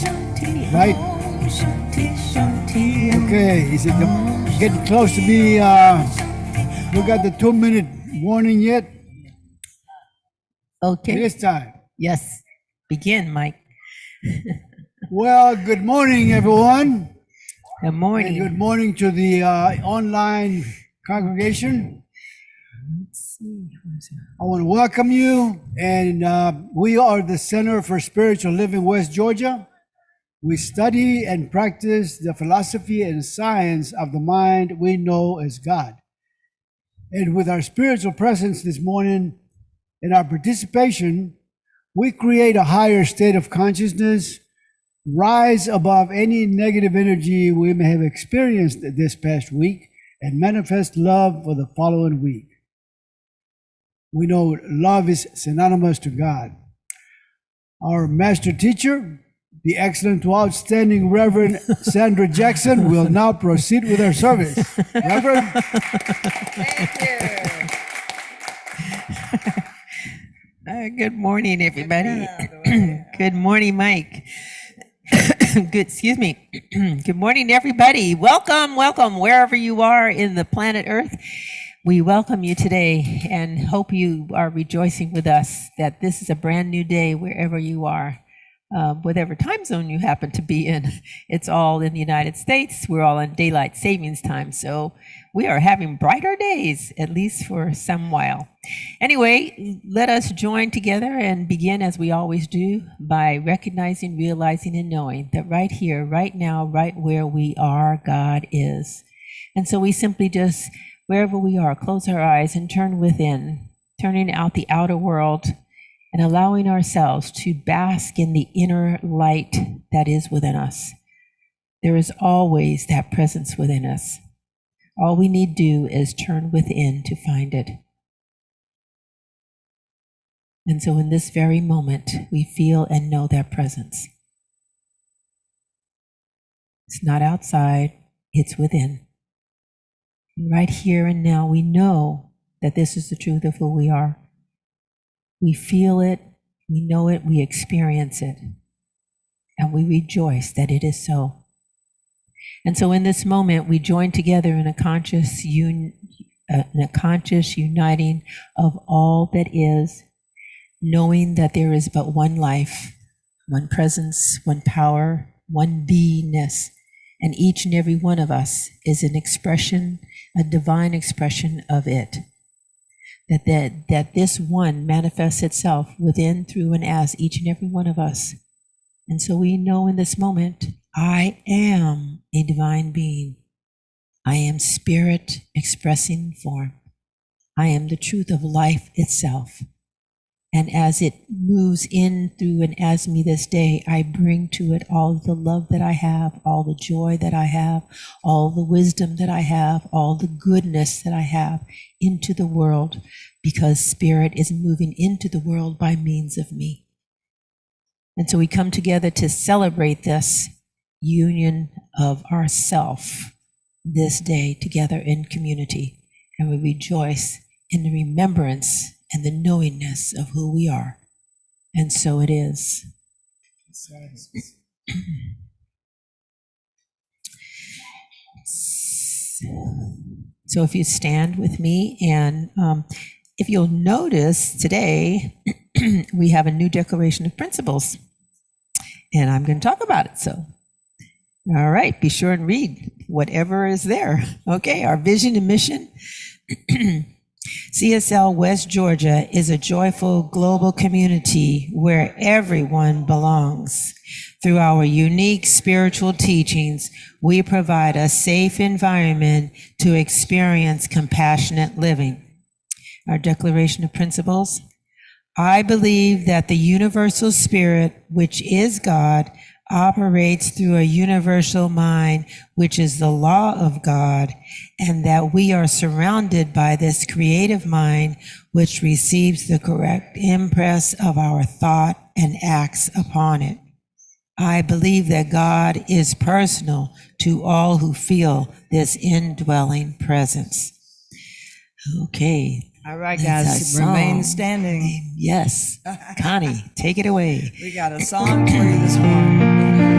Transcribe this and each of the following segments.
Right? Okay, is it getting close to be, we got the 2-minute warning yet? Okay. It is time. Yes. Begin, Mike. Well, good morning, everyone. Good morning. And good morning to the online congregation. Let's see. I want to welcome you, and we are the Center for Spiritual Living West Georgia. We study and practice the philosophy and science of the mind we know as God. And with our spiritual presence this morning and our participation, we create a higher state of consciousness, rise above any negative energy we may have experienced this past week, and manifest love for the following week. We know love is synonymous to God. Our master teacher, the excellent to outstanding Reverend Sandra Jackson, will now proceed with our service. Reverend? Thank you. Good morning, everybody. Good morning, Mike. Excuse me. Good morning, everybody. Welcome, wherever you are in the planet Earth. We welcome you today and hope you are rejoicing with us that this is a brand new day wherever you are, whatever time zone you happen to be in. It's all in the United States. We're all in daylight savings time, so we are having brighter days, at least for some while. Anyway, let us join together and begin as we always do by recognizing, realizing, and knowing that right here, right now, right where we are, God is. And so we simply just, wherever we are, close our eyes and turn within, turning out the outer world and allowing ourselves to bask in the inner light that is within us. There is always that presence within us. All we need do is turn within to find it. And so in this very moment, we feel and know that presence. It's not outside, it's within. Right here and now, we know that this is the truth of who we are. We feel it, we know it, we experience it, and we rejoice that it is so. And so in this moment, we join together in a conscious uniting of all that is, knowing that there is but one life, one presence, one power, one beingness, and each and every one of us is an expression, a divine expression of it. That this one manifests itself within, through, and as each and every one of us. And so we know in this moment, I am a divine being. I am spirit expressing form. I am the truth of life itself. And as it moves in, through, and as me this day, I bring to it all the love that I have, all the joy that I have, all the wisdom that I have, all the goodness that I have into the world, because spirit is moving into the world by means of me. And so we come together to celebrate this union of ourself this day together in community. And we rejoice in the remembrance and the knowingness of who we are. And so it is. So if you stand with me, and if you'll notice today, we have a new declaration of principles, and I'm going to talk about it. So, all right, be sure and read whatever is there. Okay, our vision and mission. CSL West Georgia is a joyful global community where everyone belongs. Through our unique spiritual teachings, we provide a safe environment to experience compassionate living. Our declaration of principles. I believe that the universal spirit, which is God, operates through a universal mind, which is the law of God, and that we are surrounded by this creative mind, which receives the correct impress of our thought and acts upon it. I believe that God is personal to all who feel this indwelling presence. Okay. All right, guys, remain standing. Yes. Connie, take it away. We got a song for you this morning.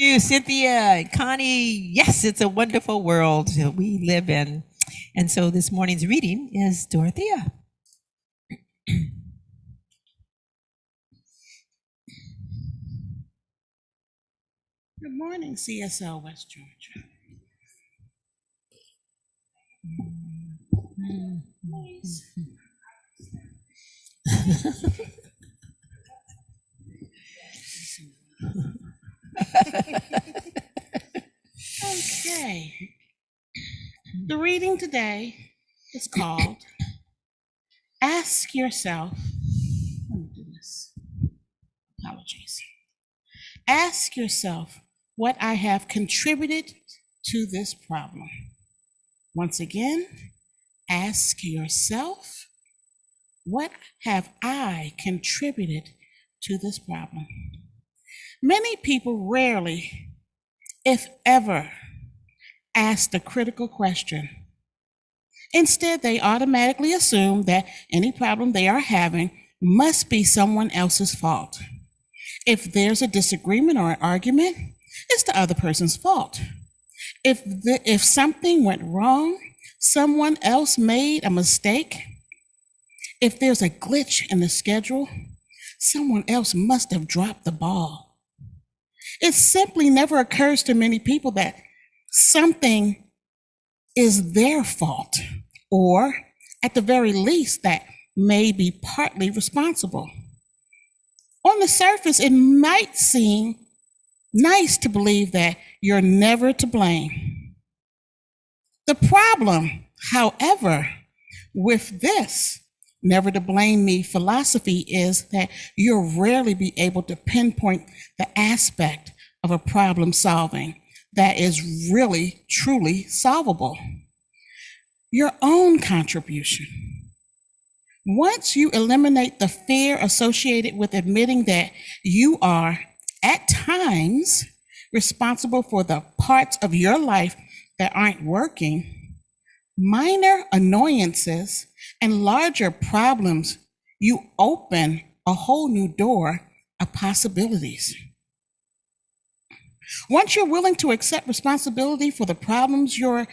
you, Cynthia and Connie. Yes, it's a wonderful world that we live in. And so this morning's reading is Dorothea. Good morning, CSL West Georgia. Okay. The reading today is called Ask Yourself. Let me do this. Apologies. Ask yourself what I have contributed to this problem. Once again, ask yourself, what have I contributed to this problem? Many people rarely, if ever, ask the critical question. Instead, they automatically assume that any problem they are having must be someone else's fault. If there's a disagreement or an argument, it's the other person's fault. If something went wrong, someone else made a mistake. If there's a glitch in the schedule, someone else must have dropped the ball. It simply never occurs to many people that something is their fault, or at the very least, that may be partly responsible. On the surface, it might seem nice to believe that you're never to blame. The problem, however, with this never to blame me philosophy is that you'll rarely be able to pinpoint the aspect of a problem solving that is really, truly solvable. Your own contribution. Once you eliminate the fear associated with admitting that you are, at times, responsible for the parts of your life that aren't working, minor annoyances and larger problems, you open a whole new door of possibilities. Once you're willing to accept responsibility for the problems you're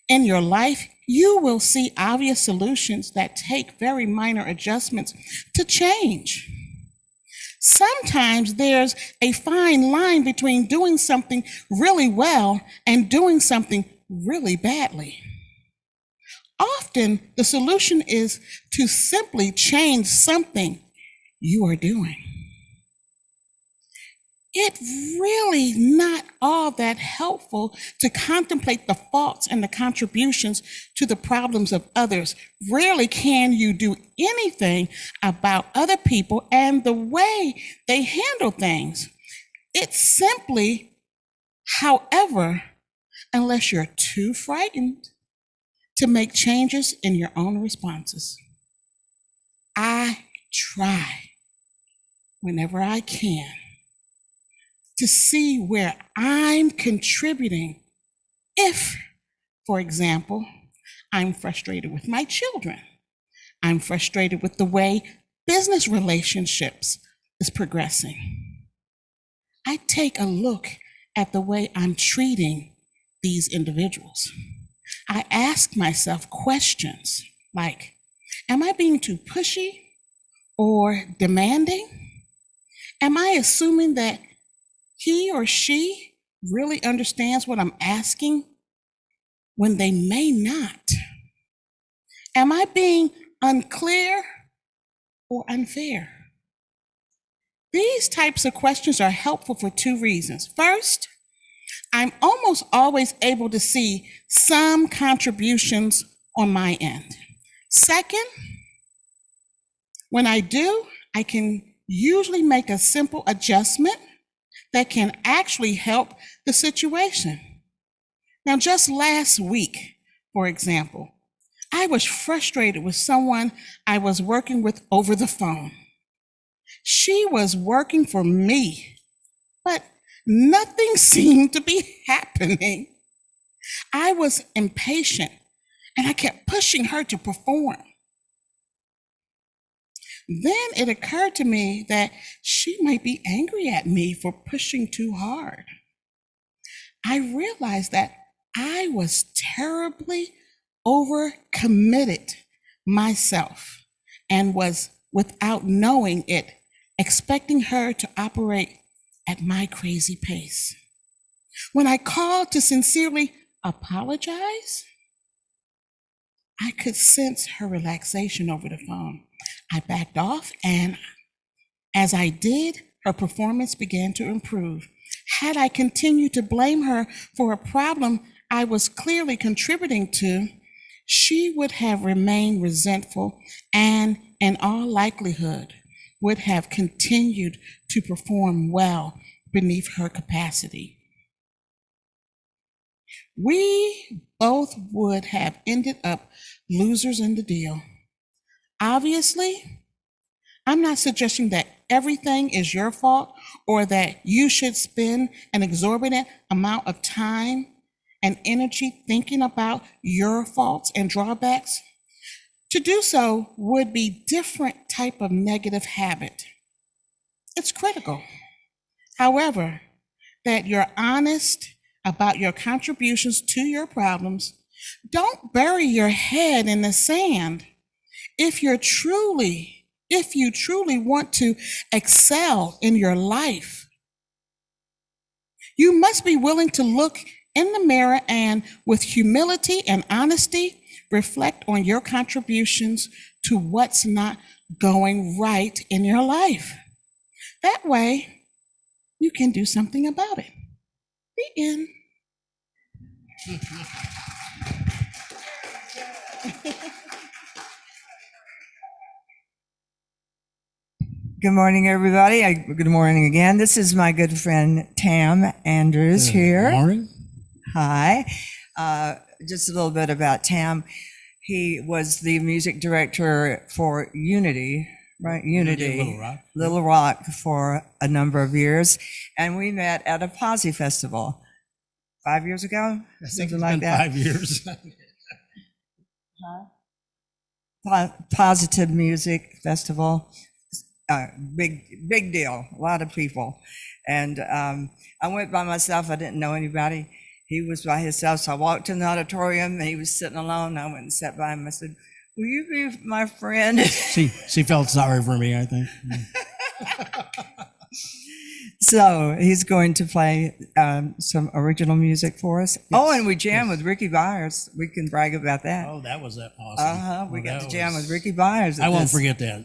in your life, you will see obvious solutions that take very minor adjustments to change. Sometimes there's a fine line between doing something really well and doing something really badly. Often the solution is to simply change something you are doing. It's really not all that helpful to contemplate the faults and the contributions to the problems of others. Rarely can you do anything about other people and the way they handle things. It's simply, however, unless you're too frightened to make changes in your own responses. I try whenever I can to see where I'm contributing. If, for example, I'm frustrated with my children, I'm frustrated with the way business relationships is progressing, I take a look at the way I'm treating these individuals. I ask myself questions like, am I being too pushy or demanding? Am I assuming that he or she really understands what I'm asking when they may not? Am I being unclear or unfair? These types of questions are helpful for two reasons. First, I'm almost always able to see some contributions on my end. Second, when I do, I can usually make a simple adjustment that can actually help the situation. Now, just last week, for example, I was frustrated with someone I was working with over the phone. She was working for me, but nothing seemed to be happening. I was impatient and I kept pushing her to perform. Then it occurred to me that she might be angry at me for pushing too hard. I realized that I was terribly overcommitted myself and was, without knowing it, expecting her to operate at my crazy pace. When I called to sincerely apologize, I could sense her relaxation over the phone. I backed off, and as I did, her performance began to improve. Had I continued to blame her for a problem I was clearly contributing to, she would have remained resentful and, in all likelihood, would have continued to perform well beneath her capacity. We both would have ended up losers in the deal. Obviously, I'm not suggesting that everything is your fault or that you should spend an exorbitant amount of time and energy thinking about your faults and drawbacks. To do so would be different type of negative habit. It's critical, however, that you're honest about your contributions to your problems. Don't bury your head in the sand. If you truly want to excel in your life, you must be willing to look in the mirror and, with humility and honesty, reflect on your contributions to what's not going right in your life. That way, you can do something about it. The end. Good morning, everybody. Good morning again. This is my good friend Tam Andrews here. Good morning. Hi. Just a little bit about Tam. He was the music director for Unity, right? Unity, Little Rock. Little Rock for a number of years. And we met at a Posse Festival 5 years ago, I think something it's like been that. 5 years. Positive Music Festival. Big deal, a lot of people. And I went by myself, I didn't know anybody. He was by himself, so I walked in the auditorium and he was sitting alone. I went and sat by him. I said, "Will you be my friend?" She felt sorry for me, I think. So he's going to play some original music for us. Oh, and we jammed with Ricky Byers. We can brag about that. Oh, that was awesome. We Oh, got that to jam was- with Ricky Byers. I won't forget that.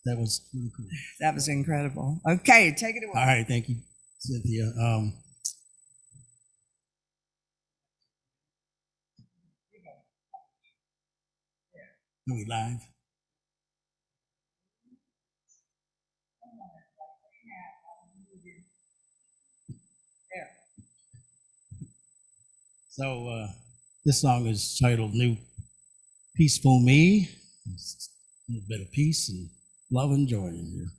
That was really cool. That was incredible. Okay, take it away. All right, thank you, Cynthia. Are we live? So this song is titled New Peaceful Me. It's a little bit of peace and love and joy in here.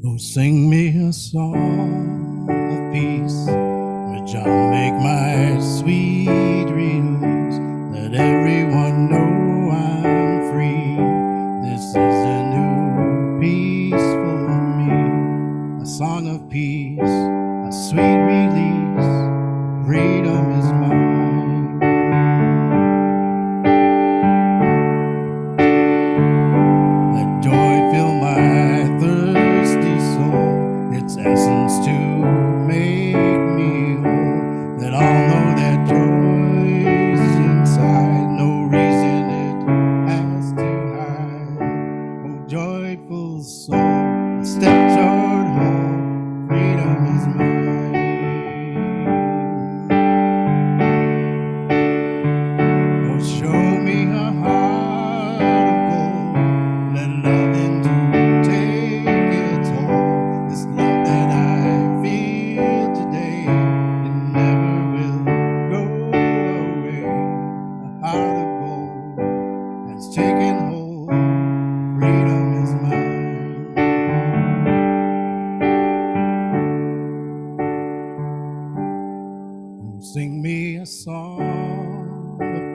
Oh, sing me a song of peace, which I'll make my sweet release. Let everyone know I'm free. This is a new peace for me, a song of peace, a sweet release. Freedom is mine. Let joy fill my thirsty soul, its essence to make me whole. Let all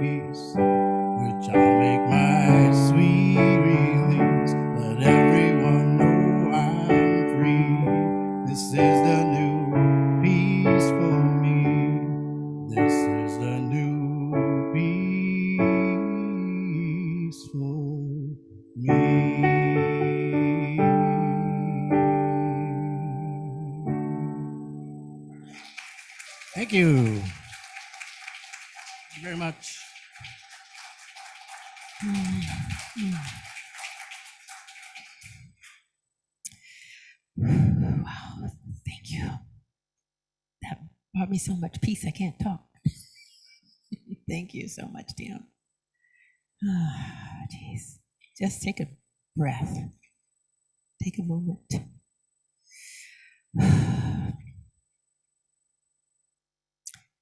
peace, which I'll make my sweet release. Let everyone know I'm free. This is the new peace for me. This is the new peace for me. Thank you. Thank you very much. Wow, thank you. That brought me so much peace I can't talk. Thank you so much, Tam. Jeez. Just take a breath. Take a moment.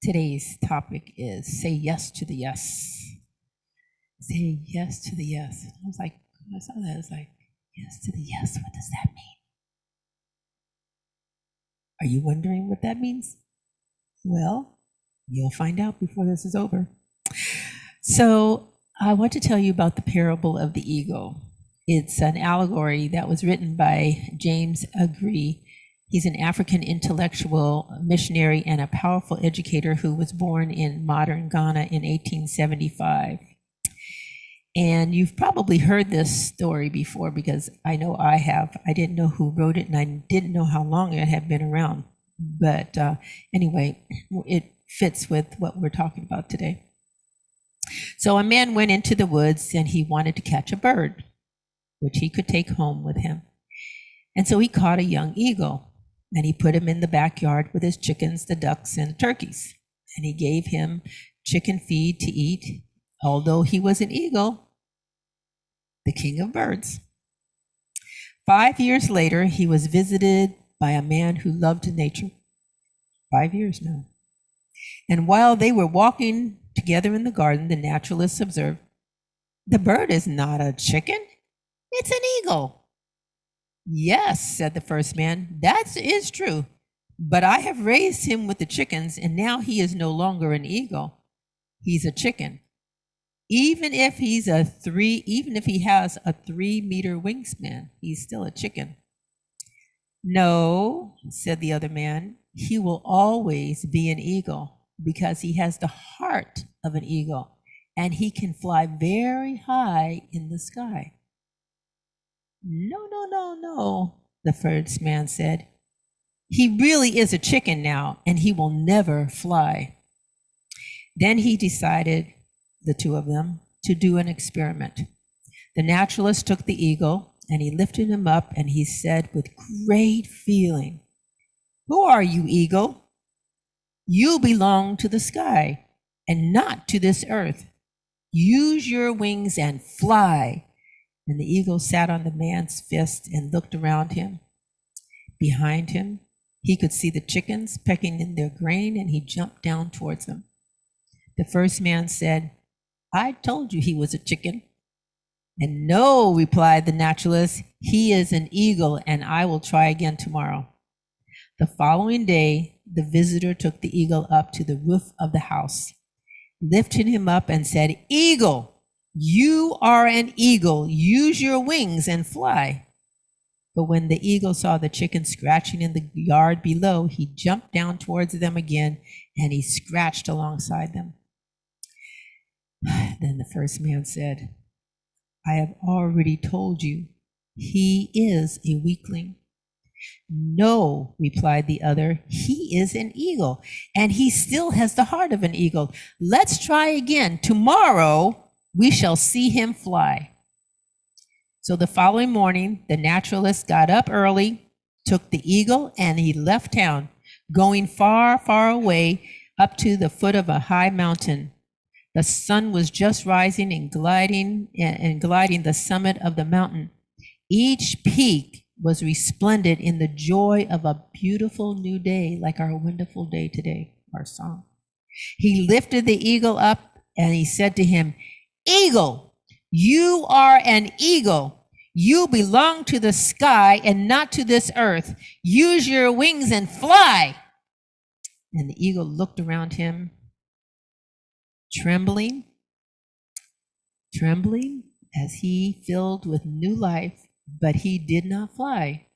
Today's topic is say yes to the yes. Say yes to the yes. I was like, when I saw that, I was like, yes to the yes. What does that mean? Are you wondering what that means? Well, you'll find out before this is over. So I want to tell you about the parable of the eagle. It's an allegory that was written by James Agree. He's an African intellectual, missionary, and a powerful educator who was born in modern Ghana in 1875. And you've probably heard this story before because I know I have. I didn't know who wrote it and I didn't know how long it had been around. But anyway, it fits with what we're talking about today. So a man went into the woods and he wanted to catch a bird, which he could take home with him. And so he caught a young eagle and he put him in the backyard with his chickens, the ducks, and the turkeys. And he gave him chicken feed to eat, although he was an eagle, the king of birds. 5 years later, he was visited by a man who loved nature. 5 years now. And while they were walking together in the garden, the naturalists observed, the bird is not a chicken, it's an eagle. Yes, said the first man, that is true. But I have raised him with the chickens, and now he is no longer an eagle. He's a chicken. Even if he has a 3-meter wingspan, he's still a chicken. No, said the other man, he will always be an eagle because he has the heart of an eagle and he can fly very high in the sky. No, the first man said. He really is a chicken now and he will never fly. Then he decided, the two of them, to do an experiment. The naturalist took the eagle and he lifted him up and he said with great feeling, who are you, eagle? You belong to the sky and not to this earth. Use your wings and fly. And the eagle sat on the man's fist and looked around him. Behind him, he could see the chickens pecking in their grain and he jumped down towards them. The first man said, I told you he was a chicken. And no, replied the naturalist, he is an eagle and I will try again tomorrow. The following day, the visitor took the eagle up to the roof of the house, lifted him up and said, Eagle, you are an eagle. Use your wings and fly. But when the eagle saw the chickens scratching in the yard below, he jumped down towards them again and he scratched alongside them. Then the first man said, I have already told you, he is a weakling. No, replied the other, he is an eagle, and he still has the heart of an eagle. Let's try again. Tomorrow we shall see him fly. So the following morning, the naturalist got up early, took the eagle, and he left town, going far, far away up to the foot of a high mountain. The sun was just rising and gliding the summit of the mountain. Each peak was resplendent in the joy of a beautiful new day, like our wonderful day today, our song. He lifted the eagle up and he said to him, Eagle, you are an eagle. You belong to the sky and not to this earth. Use your wings and fly. And the eagle looked around him, trembling Trembling as he filled with new life, but he did not fly.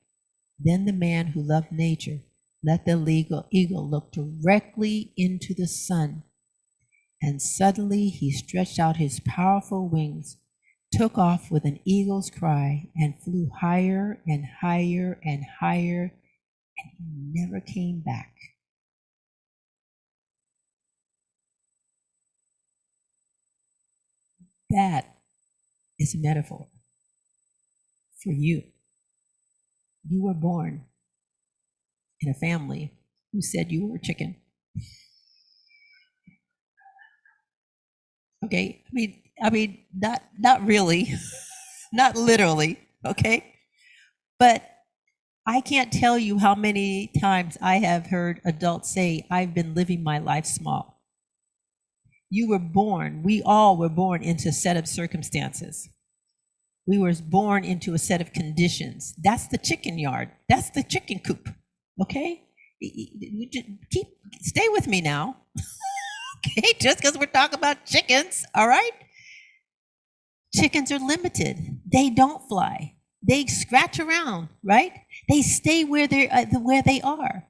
Then the man who loved nature let the eagle look directly into the sun, and suddenly he stretched out his powerful wings, took off with an eagle's cry, and flew higher and higher and higher, and he never came back. That is a metaphor for you. You were born in a family who said you were a chicken. Okay, not really, not literally, okay? But I can't tell you how many times I have heard adults say, I've been living my life small. You were born, we all were born into a set of circumstances. We were born into a set of conditions. That's the chicken yard. That's the chicken coop, okay? Stay with me now. Okay, just because we're talking about chickens, all right? Chickens are limited. They don't fly. They scratch around, right? They stay where they are.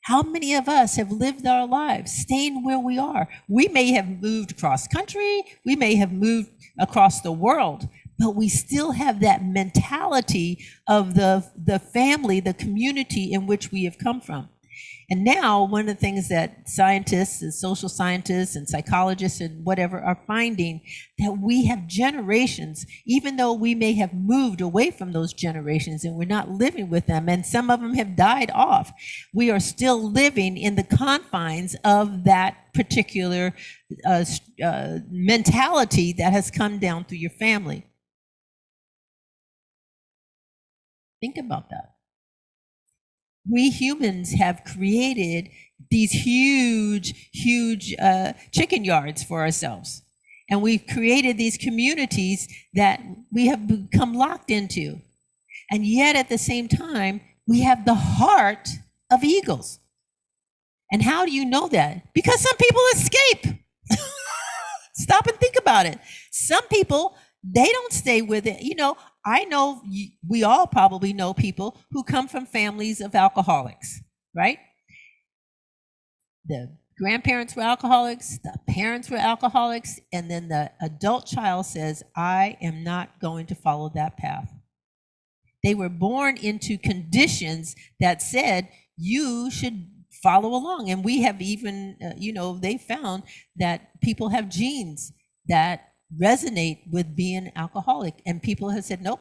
How many of us have lived our lives staying where we are? We may have moved across country, we may have moved across the world, but we still have that mentality of the family, the community in which we have come from. And now one of the things that scientists and social scientists and psychologists and whatever are finding, that we have generations, even though we may have moved away from those generations and we're not living with them, and some of them have died off, we are still living in the confines of that particular mentality that has come down through your family. Think about that. We humans have created these huge chicken yards for ourselves. And we've created these communities that we have become locked into. And yet at the same time, we have the heart of eagles. And how do you know that? Because some people escape. Stop and think about it. Some people, they don't stay with it. You know, I know we all probably know people who come from families of alcoholics, right? The grandparents were alcoholics, the parents were alcoholics, and then the adult child says, I am not going to follow that path. They were born into conditions that said you should follow along. And we have even, they found that people have genes that resonate with being alcoholic, and people have said, no,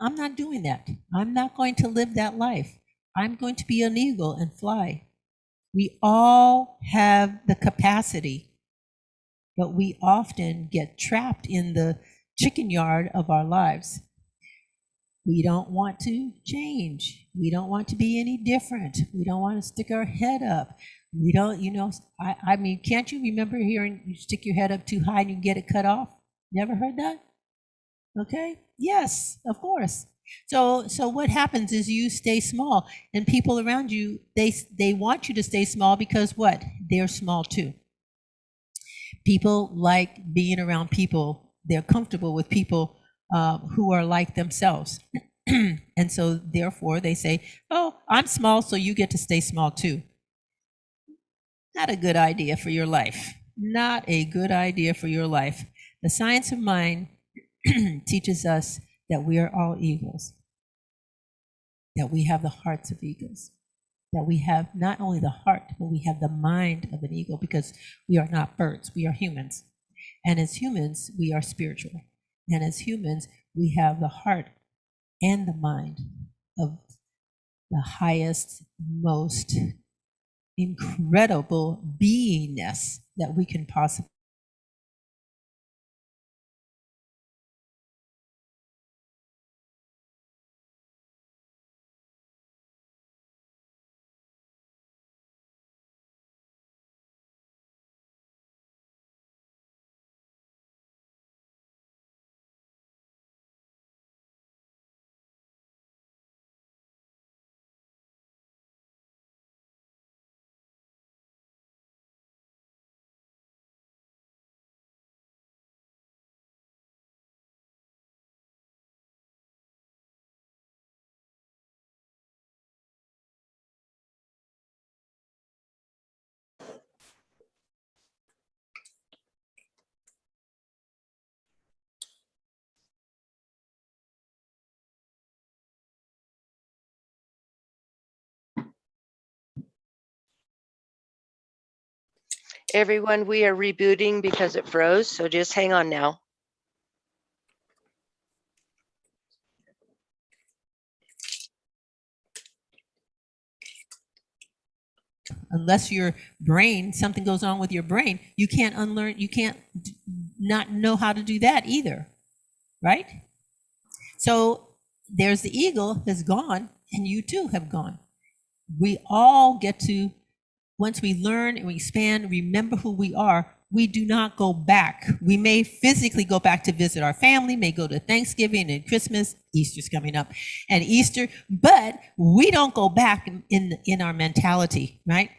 I'm not doing that. I'm not going to live that life. I'm going to be an eagle and fly. We all have the capacity, but we often get trapped in the chicken yard of our lives. We don't want to change. We don't want to be any different. We don't want to stick our head up. We don't, I mean, can't you remember hearing you stick your head up too high and you get it cut off? Never heard that? Okay. Yes, of course. So what happens is you stay small, and people around you, they want you to stay small because what? They're small too. People like being around people. They're comfortable with people who are like themselves. And so therefore they say, oh, I'm small, so you get to stay small too. Not a good idea for your life. Not a good idea for your life. The science of mind teaches us that we are all eagles, that we have the hearts of eagles, that we have not only the heart, but we have the mind of an eagle, because we are not birds, we are humans. And as humans, we are spiritual. And as humans, we have the heart and the mind of the highest, most incredible beingness that we can possibly Everyone, we are rebooting because it froze, so just hang on now. Unless your brain, something goes on with your brain, you can't unlearn, you can't not know how to do that either, right? So there's the eagle has gone, and you too have gone. We all get to, once we learn and we expand, remember who we are, we do not go back. We may physically go back to visit our family, may go to Thanksgiving and Christmas, Easter's coming up, and Easter, but we don't go back in our mentality, right?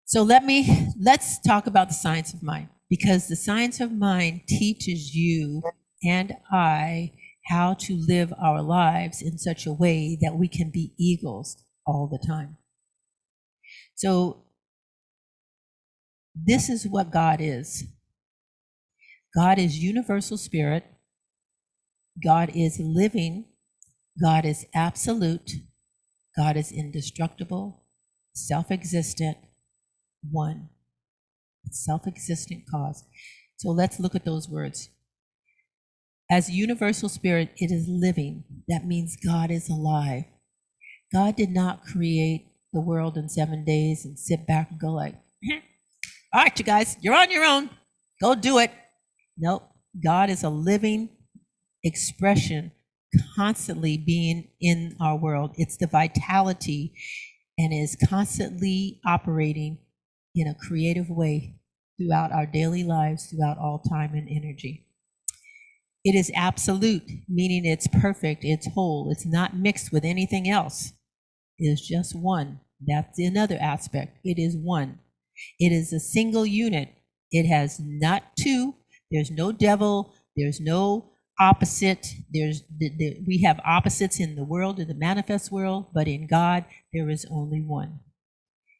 So let's talk about the science of mind, because the science of mind teaches you and I how to live our lives in such a way that we can be eagles all the time. So this is what God is. God is universal spirit. God is living. God is absolute. God is indestructible, self-existent, one, self-existent cause. So let's look at those words. As universal spirit, it is living. That means God is alive. God did not create the world in 7 days and sit back and go like, all right, you guys, you're on your own. Go do it. Nope. God is a living expression constantly being in our world. It's the vitality and is constantly operating in a creative way throughout our daily lives, throughout all time and energy. It is absolute, meaning it's perfect, it's whole, it's not mixed with anything else. It is just one. That's another aspect. It is one. It is a single unit. It has not two. There's no devil. There's no opposite. We have opposites in the world, in the manifest world, but in God, there is only one.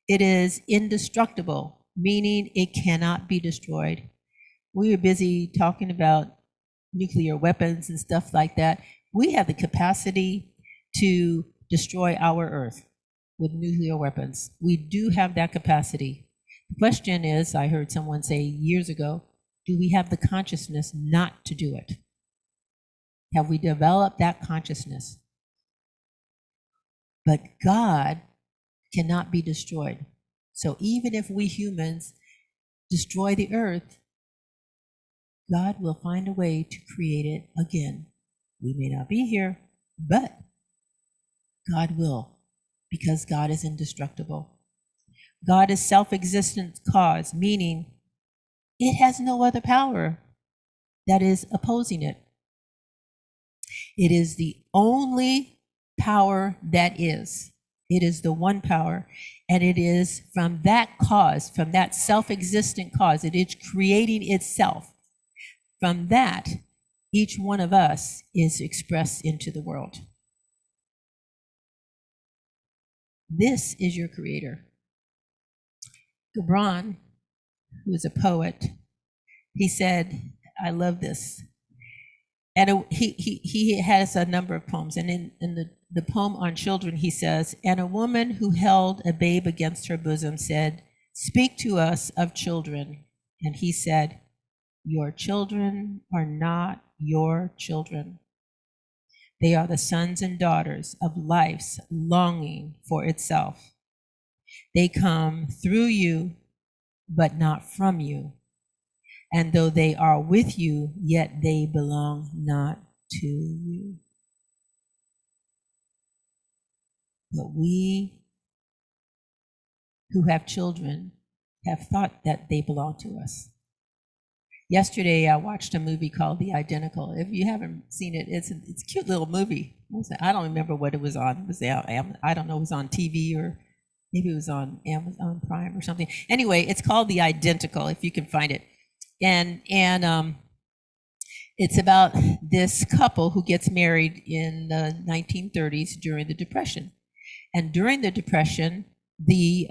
It is indestructible, meaning it cannot be destroyed. We were busy talking about nuclear weapons and stuff like that. We have the capacity to destroy our Earth with nuclear weapons. We do have that capacity. The question is, I heard someone say years ago, do we have the consciousness not to do it? Have we developed that consciousness? But God cannot be destroyed. So even if we humans destroy the earth, God will find a way to create it again. We may not be here, but God will, because God is indestructible. God is self-existent cause, meaning it has no other power that is opposing it. It is the only power that is. It is the one power, and it is from that cause, from that self-existent cause, it is creating itself. From that, each one of us is expressed into the world. This is your creator. Gibran, who is a poet, he said, I love this. And he has a number of poems. And in the poem on children, he says, and a woman who held a babe against her bosom said, speak to us of children. And he said, your children are not your children. They are the sons and daughters of life's longing for itself. They come through you, but not from you. And though they are with you, yet they belong not to you. But we who have children have thought that they belong to us. Yesterday, I watched a movie called The Identical. If you haven't seen it, it's a cute little movie. I don't remember what it was on. It was I don't know, it was on TV or maybe it was on Amazon Prime or something. Anyway, it's called The Identical, if you can find it. And it's about this couple who gets married in the 1930s during the Depression. And during the Depression, they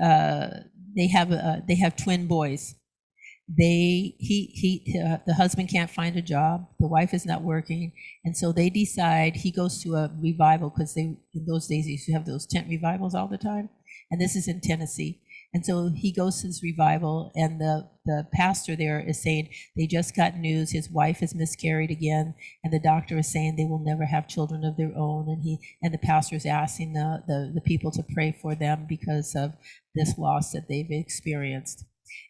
have twin boys. The husband can't find a job, the wife is not working, and so they decide, he goes to a revival, because in those days they used to have those tent revivals all the time, and this is in Tennessee. And so he goes to this revival, and the pastor there is saying they just got news his wife has miscarried again, and the doctor is saying they will never have children of their own. And the pastor is asking the people to pray for them because of this loss that they've experienced.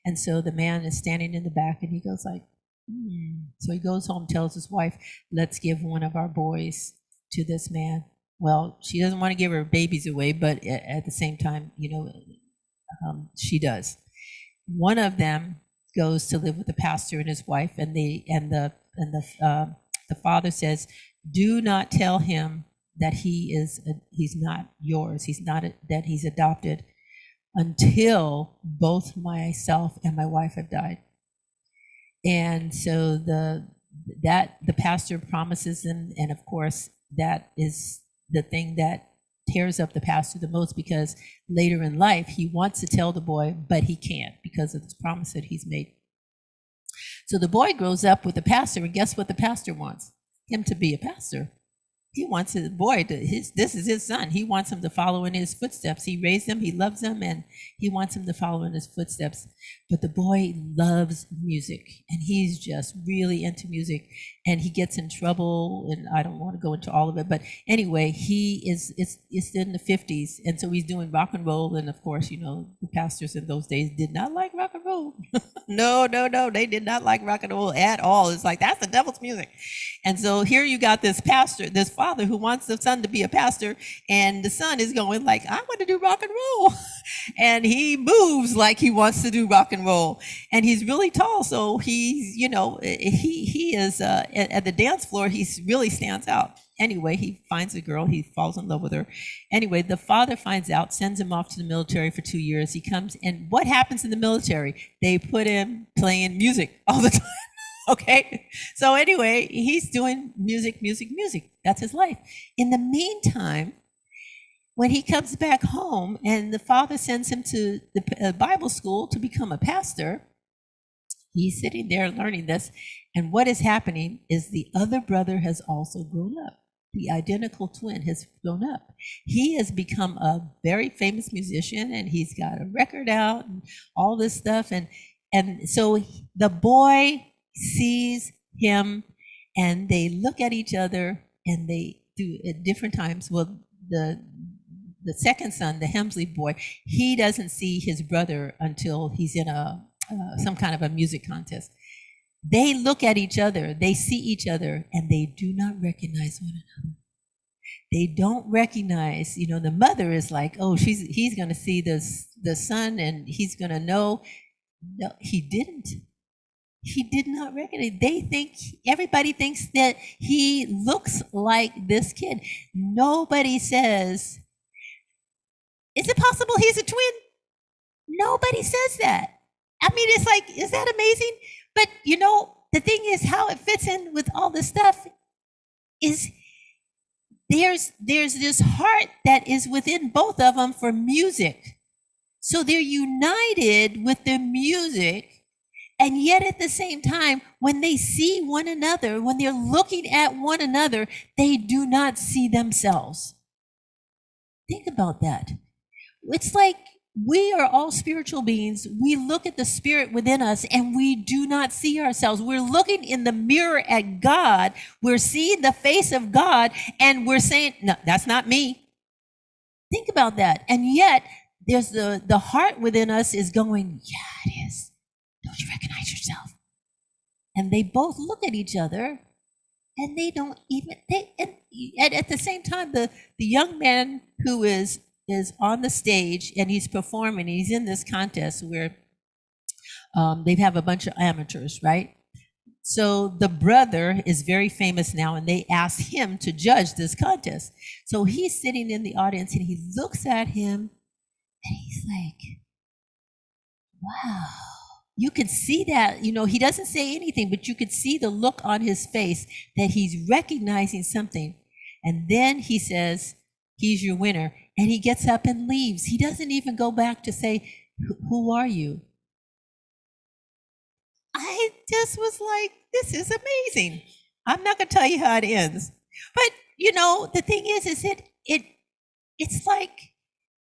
And so the man is standing in the back, and he goes like, So he goes home, tells his wife, let's give one of our boys to this man. Well, she doesn't want to give her babies away, but at the same time, she does. One of them goes to live with the pastor and his wife, and the father says, "Do not tell him that he's not yours. That he's adopted until both myself and my wife have died." And so the pastor promises them, and of course that is the thing that tears up the pastor the most, because later in life he wants to tell the boy, but he can't because of this promise that he's made. So the boy grows up with the pastor, and guess what the pastor wants? Him to be a pastor. He wants his boy this is his son. He wants him to follow in his footsteps. He raised him, he loves him, and he wants him to follow in his footsteps. But the boy loves music, and he's just really into music, and he gets in trouble, and I don't want to go into all of it, but anyway, it's in the 50s, and so he's doing rock and roll, and of course, the pastors in those days did not like rock and roll. No, they did not like rock and roll at all. It's like, that's the devil's music. And so here you got this pastor, this father who wants the son to be a pastor, and the son is going like, I want to do rock and roll. And he moves like he wants to do rock and roll. And he's really tall, so he's, he is at the dance floor, he really stands out. Anyway, he finds a girl, he falls in love with her. Anyway, the father finds out, sends him off to the military for 2 years. He comes, and what happens in the military? They put him playing music all the time. Okay, so anyway, he's doing music. That's his life. In the meantime, when he comes back home and the father sends him to the Bible school to become a pastor, he's sitting there learning this. And what is happening is the other brother has also grown up. The identical twin has grown up. He has become a very famous musician, and he's got a record out and all this stuff. And so the boy sees him, and they look at each other, and they do at different times. Well, the second son, the Hemsley boy, he doesn't see his brother until he's in some kind of a music contest. They look at each other, they see each other, and they do not recognize one another. They don't recognize, the mother is like, oh, he's going to see the son, and he's going to know. No, he didn't. He did not recognize. Everybody thinks that he looks like this kid. Nobody says, is it possible he's a twin? Nobody says that. I mean, it's like, is that amazing? But the thing is, how it fits in with all this stuff is there's this heart that is within both of them for music. So they're united with their music. And yet at the same time, when they see one another, when they're looking at one another, they do not see themselves. Think about that. It's like we are all spiritual beings. We look at the spirit within us, and we do not see ourselves. We're looking in the mirror at God. We're seeing the face of God, and we're saying, no, that's not me. Think about that. And yet there's the heart within us is going, yeah, it is. Don't you recognize yourself? And they both look at each other, and they don't even, and at the same time, the young man who is on the stage, and he's performing, he's in this contest where they have a bunch of amateurs, right? So the brother is very famous now, and they asked him to judge this contest. So he's sitting in the audience, and he looks at him, and he's like, wow. You could see that, he doesn't say anything, but you could see the look on his face that he's recognizing something. And then he says, he's your winner. And he gets up and leaves. He doesn't even go back to say, who are you? I just was like, this is amazing. I'm not going to tell you how it ends. But, the thing is it's like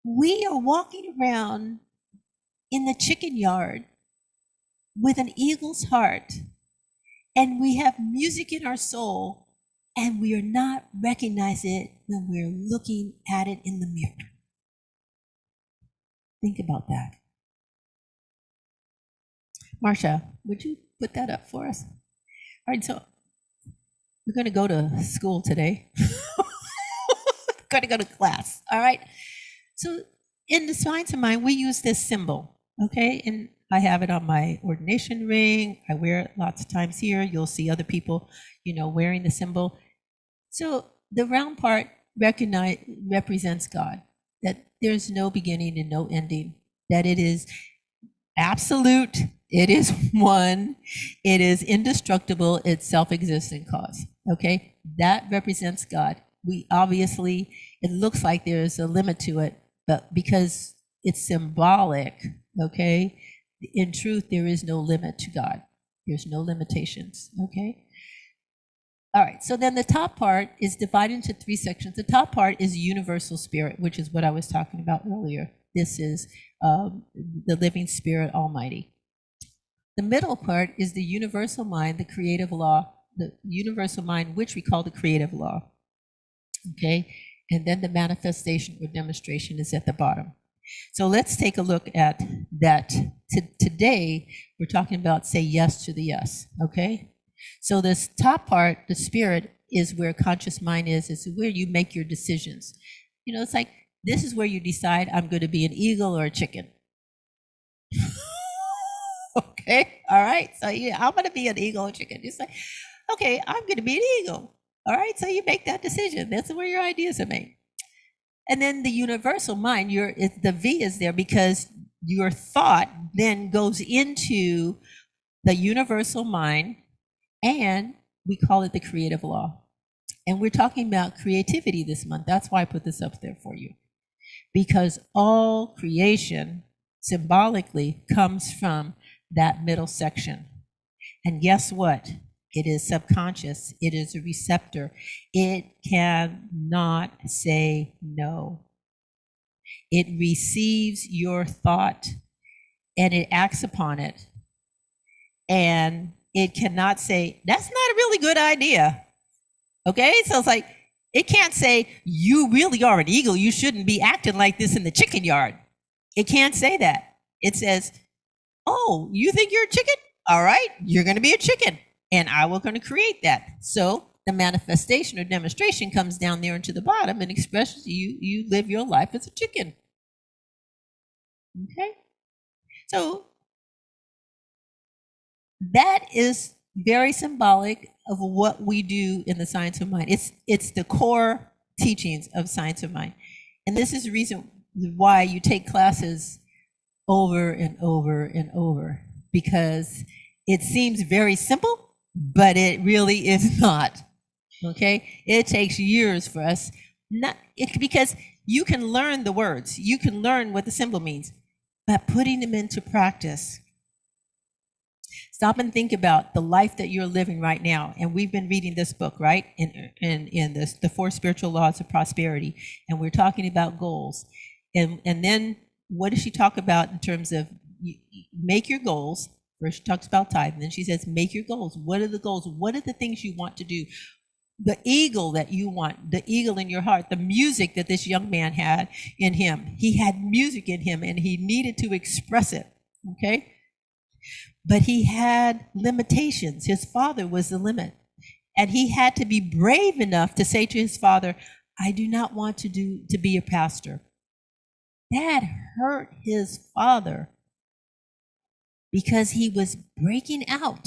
we are walking around in the chicken yard with an eagle's heart, and we have music in our soul, and we are not recognizing it when we're looking at it in the mirror. Think about that. Marcia, would you put that up for us? All right, so we're going to go to school today. Going to go to class, all right? So in the Science of Mind, we use this symbol, okay? And I have it on my ordination ring. I wear it lots of times here. You'll see other people, wearing the symbol. So the round part represents God, that there's no beginning and no ending, that it is absolute, it is one, it is indestructible, it's self-existent cause, okay? That represents God. We obviously, it looks like there's a limit to it, but because it's symbolic, okay? In truth, there is no limit to God. There's no limitations, okay? All right, so then the top part is divided into 3 sections. The top part is universal spirit, which is what I was talking about earlier. This is the living spirit almighty. The middle part is the universal mind, the creative law, the universal mind, which we call the creative law, okay? And then the manifestation or demonstration is at the bottom. So let's take a look at that. Today, we're talking about say yes to the yes, okay? So this top part, the spirit, is where conscious mind is where you make your decisions. It's like, this is where you decide I'm going to be an eagle or a chicken. Okay, all right, so I'm going to be an eagle or chicken. You say, okay, I'm going to be an eagle. All right, so you make that decision. That's where your ideas are made. And then the universal mind, the V is there because your thought then goes into the universal mind, and we call it the creative law. And we're talking about creativity this month. That's why I put this up there for you. Because all creation symbolically comes from that middle section. And guess what? It is subconscious. It is a receptor. It cannot say no. It receives your thought and it acts upon it. And it cannot say, that's not a really good idea. Okay? So it's like, it can't say, you really are an eagle. You shouldn't be acting like this in the chicken yard. It can't say that. It says, oh, you think you're a chicken? All right, you're going to be a chicken. And I was going to create that. So the manifestation or demonstration comes down there into the bottom and expresses you live your life as a chicken. Okay? So that is very symbolic of what we do in the Science of Mind. It's the core teachings of Science of Mind. And this is the reason why you take classes over and over and over, because it seems very simple, but it really is not. Okay? It takes years for us, because you can learn the words, you can learn what the symbol means, but putting them into practice. Stop and think about the life that you're living right now. And we've been reading this book, right? In this, the 4 spiritual laws of prosperity. And we're talking about goals. And then what does she talk about in terms of make your goals? First she talks about tithe, and then she says, make your goals. What are the goals? What are the things you want to do? The eagle that you want, the eagle in your heart, the music that this young man had in him. He had music in him and he needed to express it, okay? But he had limitations. His father was the limit. And he had to be brave enough to say to his father, I do not want to be a pastor. That hurt his father because he was breaking out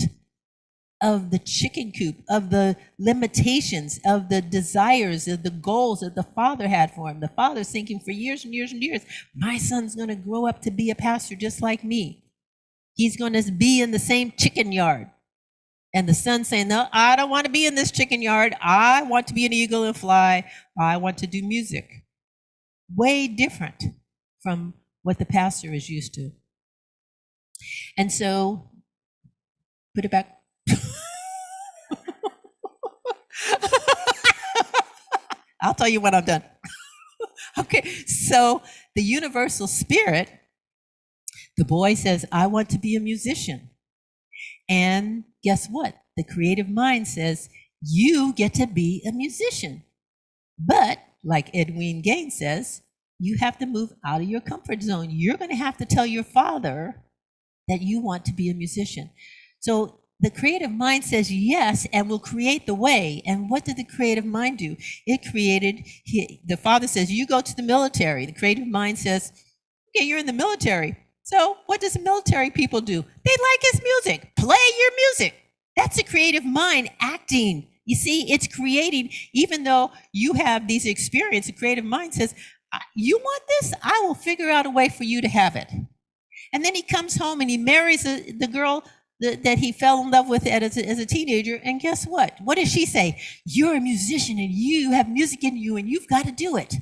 of the chicken coop, of the limitations, of the desires, of the goals that the father had for him. The father's thinking for years and years and years, my son's going to grow up to be a pastor just like me. He's going to be in the same chicken yard. And the son saying, no, I don't want to be in this chicken yard. I want to be an eagle and fly. I want to do music. Way different from what the pastor is used to. And so, put it back. I'll tell you when I'm done. Okay, so the universal spirit, The boy says, I want to be a musician. And guess what? The creative mind says, you get to be a musician. But like Edwin Gaines says, you have to move out of your comfort zone. You're going to have to tell your father that you want to be a musician. So the creative mind says yes and will create the way. And what did the creative mind do? It created, the father says, you go to the military. The creative mind says, okay, you're in the military. So what does the military people do? They like his music. Play your music. That's the creative mind acting. You see, it's creating, even though you have these experiences, the creative mind says, you want this? I will figure out a way for you to have it. And then he comes home and he marries the girl that he fell in love with as a teenager. And guess what? What does she say? You're a musician and you have music in you and you've got to do it.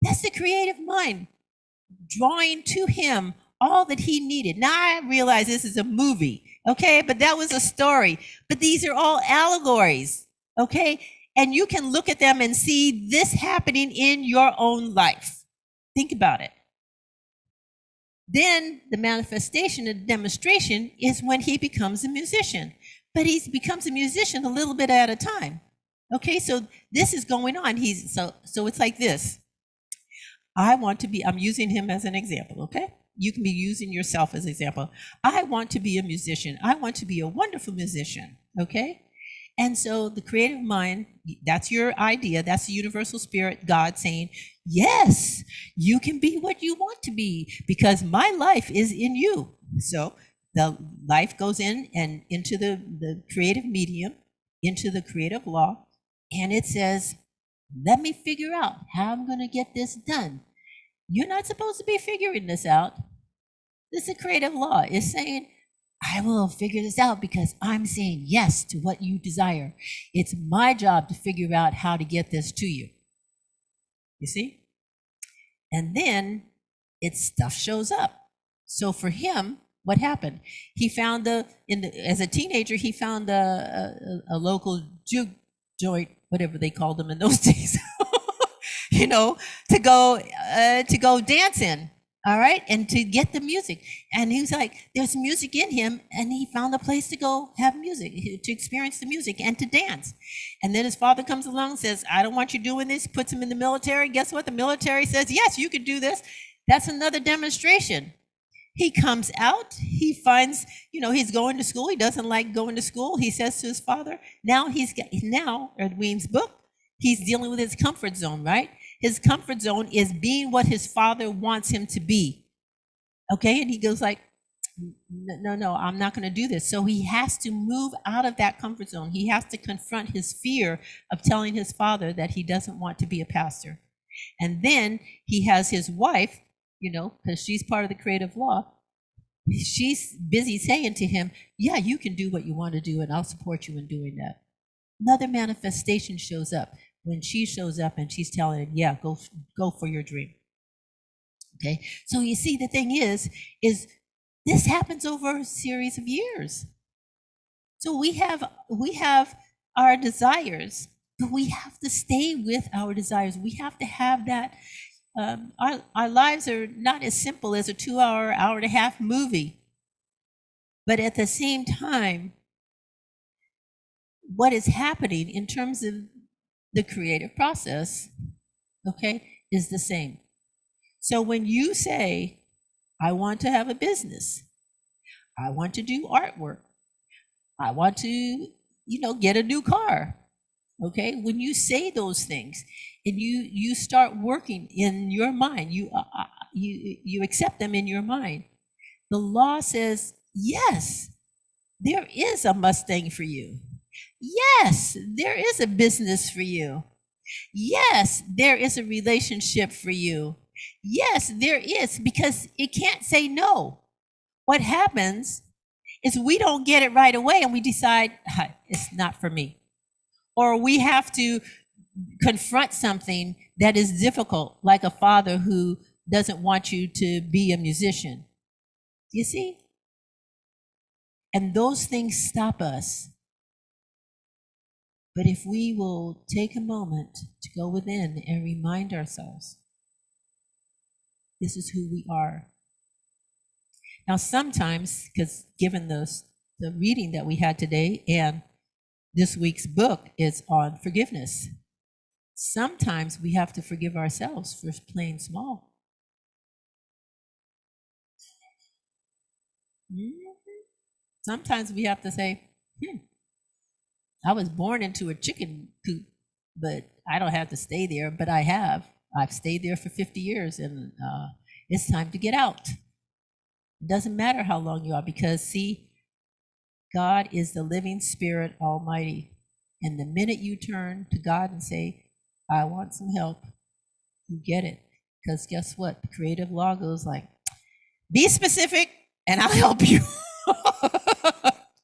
That's the creative mind drawing to him all that he needed. Now I realize this is a movie, okay? But that was a story. But these are all allegories, okay? And you can look at them and see this happening in your own life. Think about it. Then the manifestation and demonstration is when he becomes a musician. But he becomes a musician a little bit at a time. Okay, so this is going on. So it's like this. I'm using him as an example, okay? You can be using yourself as an example. I want to be a musician. I want to be a wonderful musician, okay? And so the creative mind, that's your idea. That's the universal spirit, God saying, yes, you can be what you want to be because my life is in you. So the life goes in and into the creative medium, into the creative law, and it says, let me figure out how I'm going to get this done. You're not supposed to be figuring this out. This is a creative law. It's saying, I will figure this out because I'm saying yes to what you desire. It's my job to figure out how to get this to you. You see? And then stuff shows up. So for him, what happened? He found as a teenager, he found a local juke joint, whatever they called them in those days, to go dance in. All right, and to get the music. And he was like, there's music in him, and he found a place to go have music, to experience the music and to dance. And then his father comes along and says, I don't want you doing this, puts him in the military. Guess what? The military says, yes, you can do this. That's another demonstration. He comes out, he finds, he's going to school. He doesn't like going to school. He says to his father, now Edwin's book, he's dealing with his comfort zone, right? His comfort zone is being what his father wants him to be. Okay, and he goes like, no, I'm not going to do this. So he has to move out of that comfort zone. He has to confront his fear of telling his father that he doesn't want to be a pastor. And then he has his wife, because she's part of the creative law. She's busy saying to him, yeah, you can do what you want to do, and I'll support you in doing that. Another manifestation shows up. When she shows up and she's telling him, yeah, go for your dream. Okay, so you see, the thing is this happens over a series of years. So we have our desires, but we have to stay with our desires. We have to have that. Our lives are not as simple as a 2-hour, hour-and-a-half movie. But at the same time, what is happening in terms of the creative process, okay, is the same. So when you say, I want to have a business, I want to do artwork, I want to, get a new car, okay? When you say those things and you start working in your mind, you accept them in your mind, the law says, yes, there is a Mustang for you. Yes, there is a business for you. Yes, there is a relationship for you. Yes, there is, because it can't say no. What happens is we don't get it right away and we decide, it's not for me. Or we have to confront something that is difficult, like a father who doesn't want you to be a musician. You see? And those things stop us. But if we will take a moment to go within and remind ourselves, this is who we are. Now, sometimes, because given the reading that we had today and this week's book is on forgiveness, sometimes we have to forgive ourselves for playing small. Sometimes we have to say, I was born into a chicken coop, but I don't have to stay there, but I have. I've stayed there for 50 years, and it's time to get out. It doesn't matter how long you are, because, see, God is the living Spirit Almighty. And the minute you turn to God and say, I want some help, you get it. Because guess what? The creative law goes like, be specific and I'll help you.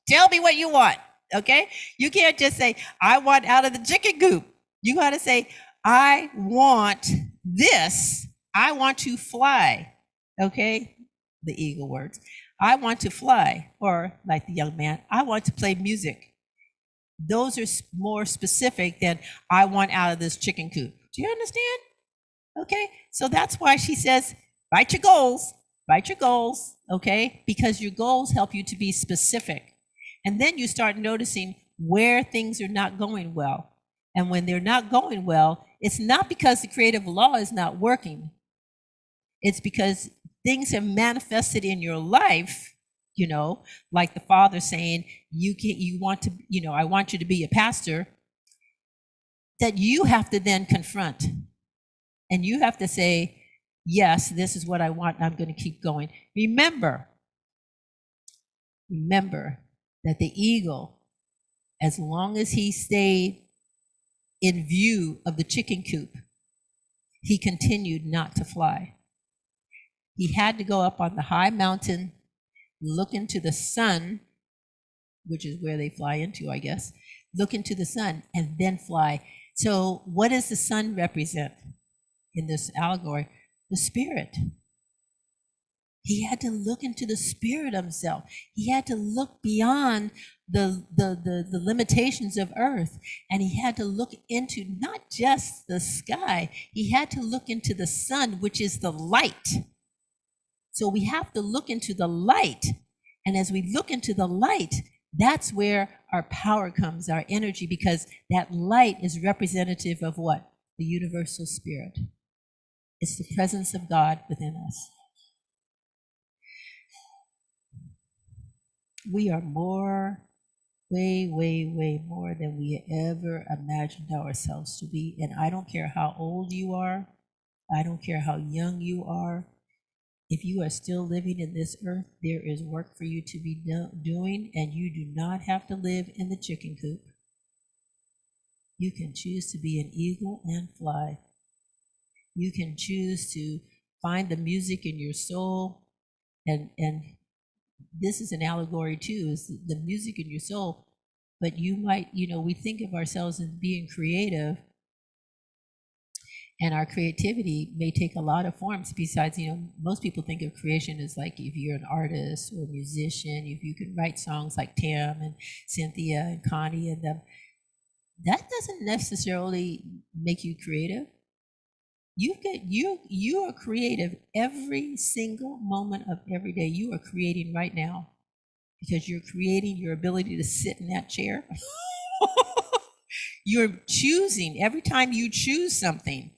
Tell me what you want, okay? You can't just say, I want out of the chicken coop. You got to say, I want this. I want to fly, okay? The eagle words. I want to fly, or like the young man, I want to play music. Those are more specific than I want out of this chicken coop. Do you understand? Okay, so that's why she says, write your goals, okay? Because your goals help you to be specific. And then you start noticing where things are not going well. And when they're not going well, it's not because the creative law is not working. It's because things have manifested in your life, you know, like the Father saying, I want you to be a pastor, that you have to then confront. And you have to say, yes, this is what I want. I'm going to keep going. Remember that the eagle, as long as he stayed in view of the chicken coop, he continued not to fly. He had to go up on the high mountain, look into the sun, which is where they fly into, I guess, look into the sun and then fly. So what does the sun represent in this allegory? The spirit. He had to look into the spirit of himself. He had to look beyond the limitations of earth. And he had to look into not just the sky, he had to look into the sun, which is the light. So we have to look into the light. And as we look into the light, that's where our power comes, our energy, because that light is representative of what? The universal spirit. It's the presence of God within us. We are more, way more than we ever imagined ourselves to be. And I don't care how old you are. I don't care how young you are. If you are still living in this earth, there is work for you to be doing, and you do not have to live in the chicken coop. You can choose to be an eagle and fly. You can choose to find the music in your soul, and this is an allegory too, is the music in your soul. But you might, we think of ourselves as being creative, and our creativity may take a lot of forms besides, most people think of creation as like if you're an artist or a musician, if you can write songs like Tam and Cynthia and Connie and them. That doesn't necessarily make you creative. You are creative every single moment of every day. You are creating right now, because you're creating your ability to sit in that chair. You're choosing. Every time you choose something,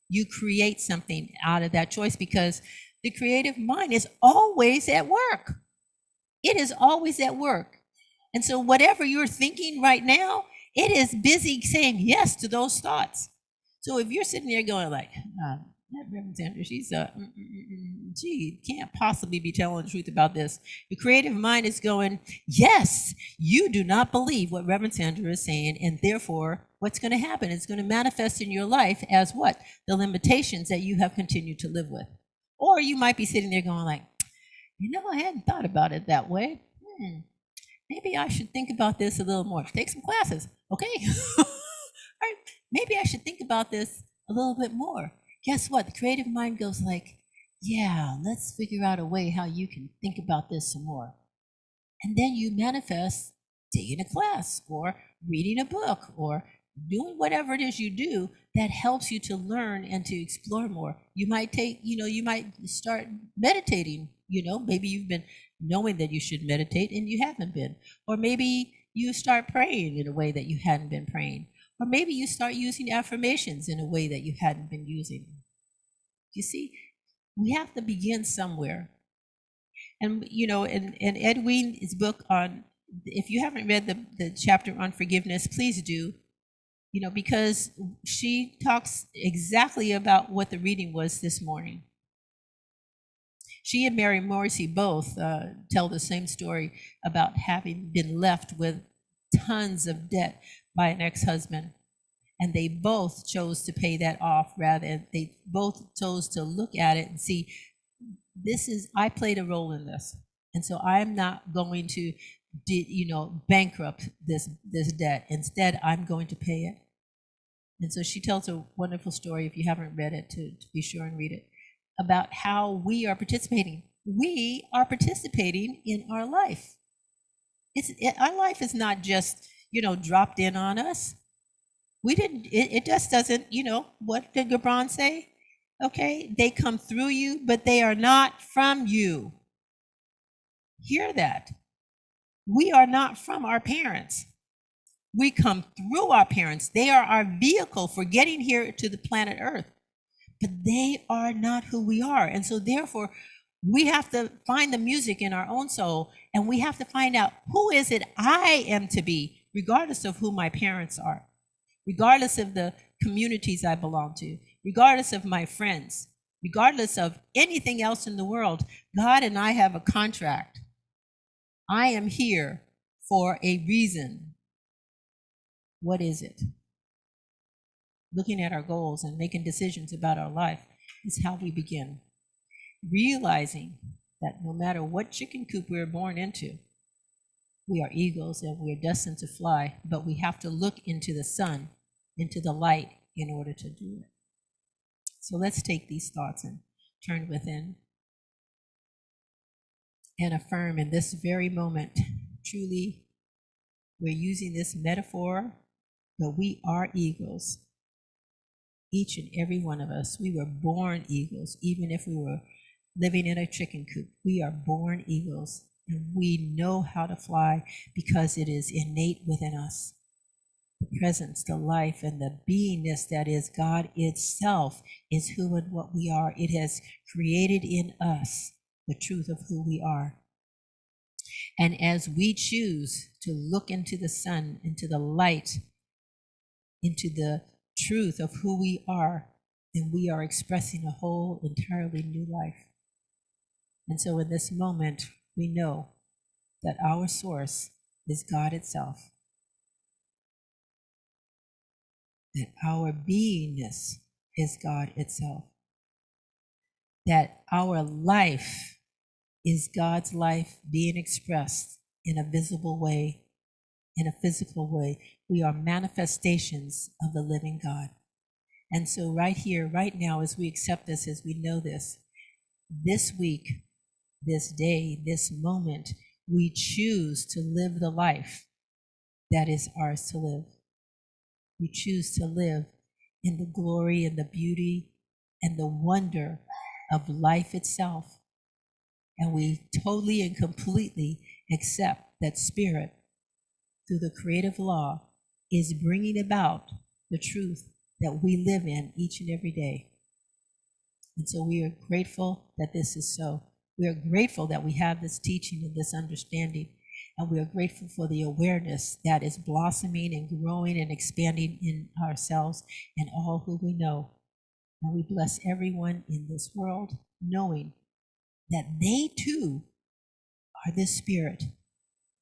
you create something out of that choice, because the creative mind is always at work. It is always at work. And so whatever you're thinking right now, it is busy saying yes to those thoughts. So if you're sitting there going like, that Reverend Sandra, she can't possibly be telling the truth about this. The creative mind is going, yes, you do not believe what Reverend Sandra is saying, and therefore what's going to happen? It's going to manifest in your life as what? The limitations that you have continued to live with. Or you might be sitting there going like, I hadn't thought about it that way. Maybe I should think about this a little more. Take some classes, okay? All right, maybe I should think about this a little bit more. Guess what? The creative mind goes like, yeah, let's figure out a way how you can think about this some more. And then you manifest taking a class or reading a book or doing whatever it is you do that helps you to learn and to explore more. You might you might start meditating Maybe you've been knowing that you should meditate and you haven't been. Or maybe you start praying in a way that you hadn't been praying. Or maybe you start using affirmations in a way that you hadn't been using. You see, we have to begin somewhere. And, in Edwin's book on, if you haven't read the chapter on forgiveness, please do, because she talks exactly about what the reading was this morning. She and Mary Morrissey both tell the same story about having been left with tons of debt by an ex-husband. And they both chose to pay that off they both chose to look at it and see, I played a role in this. And so I'm not going to, bankrupt this debt. Instead, I'm going to pay it. And so she tells a wonderful story, if you haven't read it, to be sure and read it, about how we are participating. We are participating in our life. Our life is not just, dropped in on us. It just doesn't, what did Gibran say? Okay, they come through you, but they are not from you. Hear that. We are not from our parents. We come through our parents. They are our vehicle for getting here to the planet Earth, but they are not who we are. And so therefore, we have to find the music in our own soul, and we have to find out, who is it I am to be, regardless of who my parents are, regardless of the communities I belong to, regardless of my friends, regardless of anything else in the world. God and I have a contract. I am here for a reason. What is it? Looking at our goals and making decisions about our life is how we begin. Realizing that no matter what chicken coop we're born into, we are eagles and we're destined to fly, but we have to look into the sun, into the light, in order to do it. So let's take these thoughts and turn within and affirm in this very moment, truly, we're using this metaphor, but we are eagles. Each and every one of us, we were born eagles, even if we were living in a chicken coop. We are born eagles, and we know how to fly because it is innate within us. The presence, the life, and the beingness that is God itself is who and what we are. It has created in us the truth of who we are. And as we choose to look into the sun, into the light, into the truth of who we are, then we are expressing a whole entirely new life. And so in this moment, we know that our source is God itself, that our beingness is God itself, that our life is God's life being expressed in a visible way, in a physical way. We are manifestations of the living God. And so right here, right now, as we accept this, as we know this week, this day, this moment, we choose to live the life that is ours to live. We choose to live in the glory and the beauty and the wonder of life itself. And we totally and completely accept that Spirit, through the creative law, is bringing about the truth that we live in each and every day. And so we are grateful that this is so. We are grateful that we have this teaching and this understanding. And we are grateful for the awareness that is blossoming and growing and expanding in ourselves and all who we know. And we bless everyone in this world, knowing that they too are this Spirit,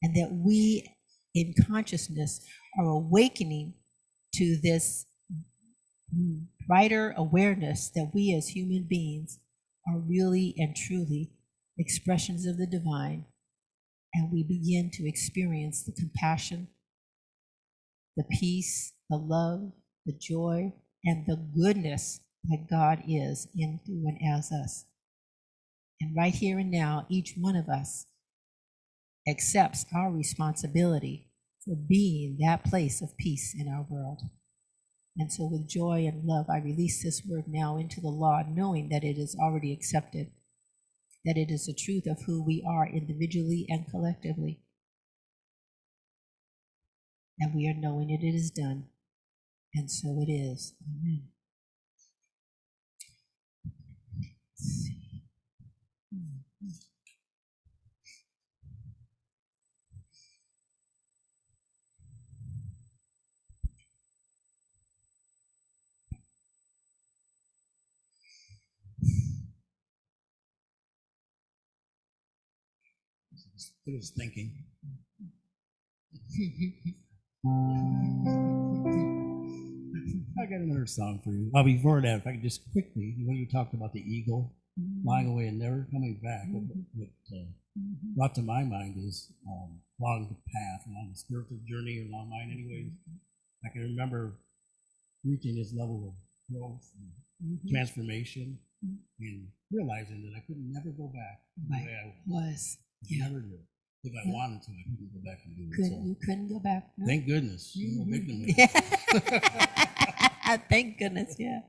and that we in consciousness are awakening to this brighter awareness that we as human beings are really and truly expressions of the divine, and we begin to experience the compassion, the peace, the love, the joy, and the goodness that God is in, through, and as us. And right here and now, each one of us accepts our responsibility for being that place of peace in our world. And so with joy and love, I release this word now into the law, knowing that it is already accepted. that it is the truth of who we are individually and collectively. And we are knowing it is done. And so it is. Amen. I was thinking. I got another song for you. Well, before that, if I could just quickly, when you talked about the eagle flying away and never coming back, what brought to my mind is along the path, along the spiritual journey, or along mine anyways. I can remember reaching this level of growth and transformation and realizing that I could never go back the way I Was. Yeah. never do. If I wanted to, I couldn't go back and do it. You couldn't go back. No? Thank goodness. I'm a victim of it. Yeah. Thank goodness, yeah.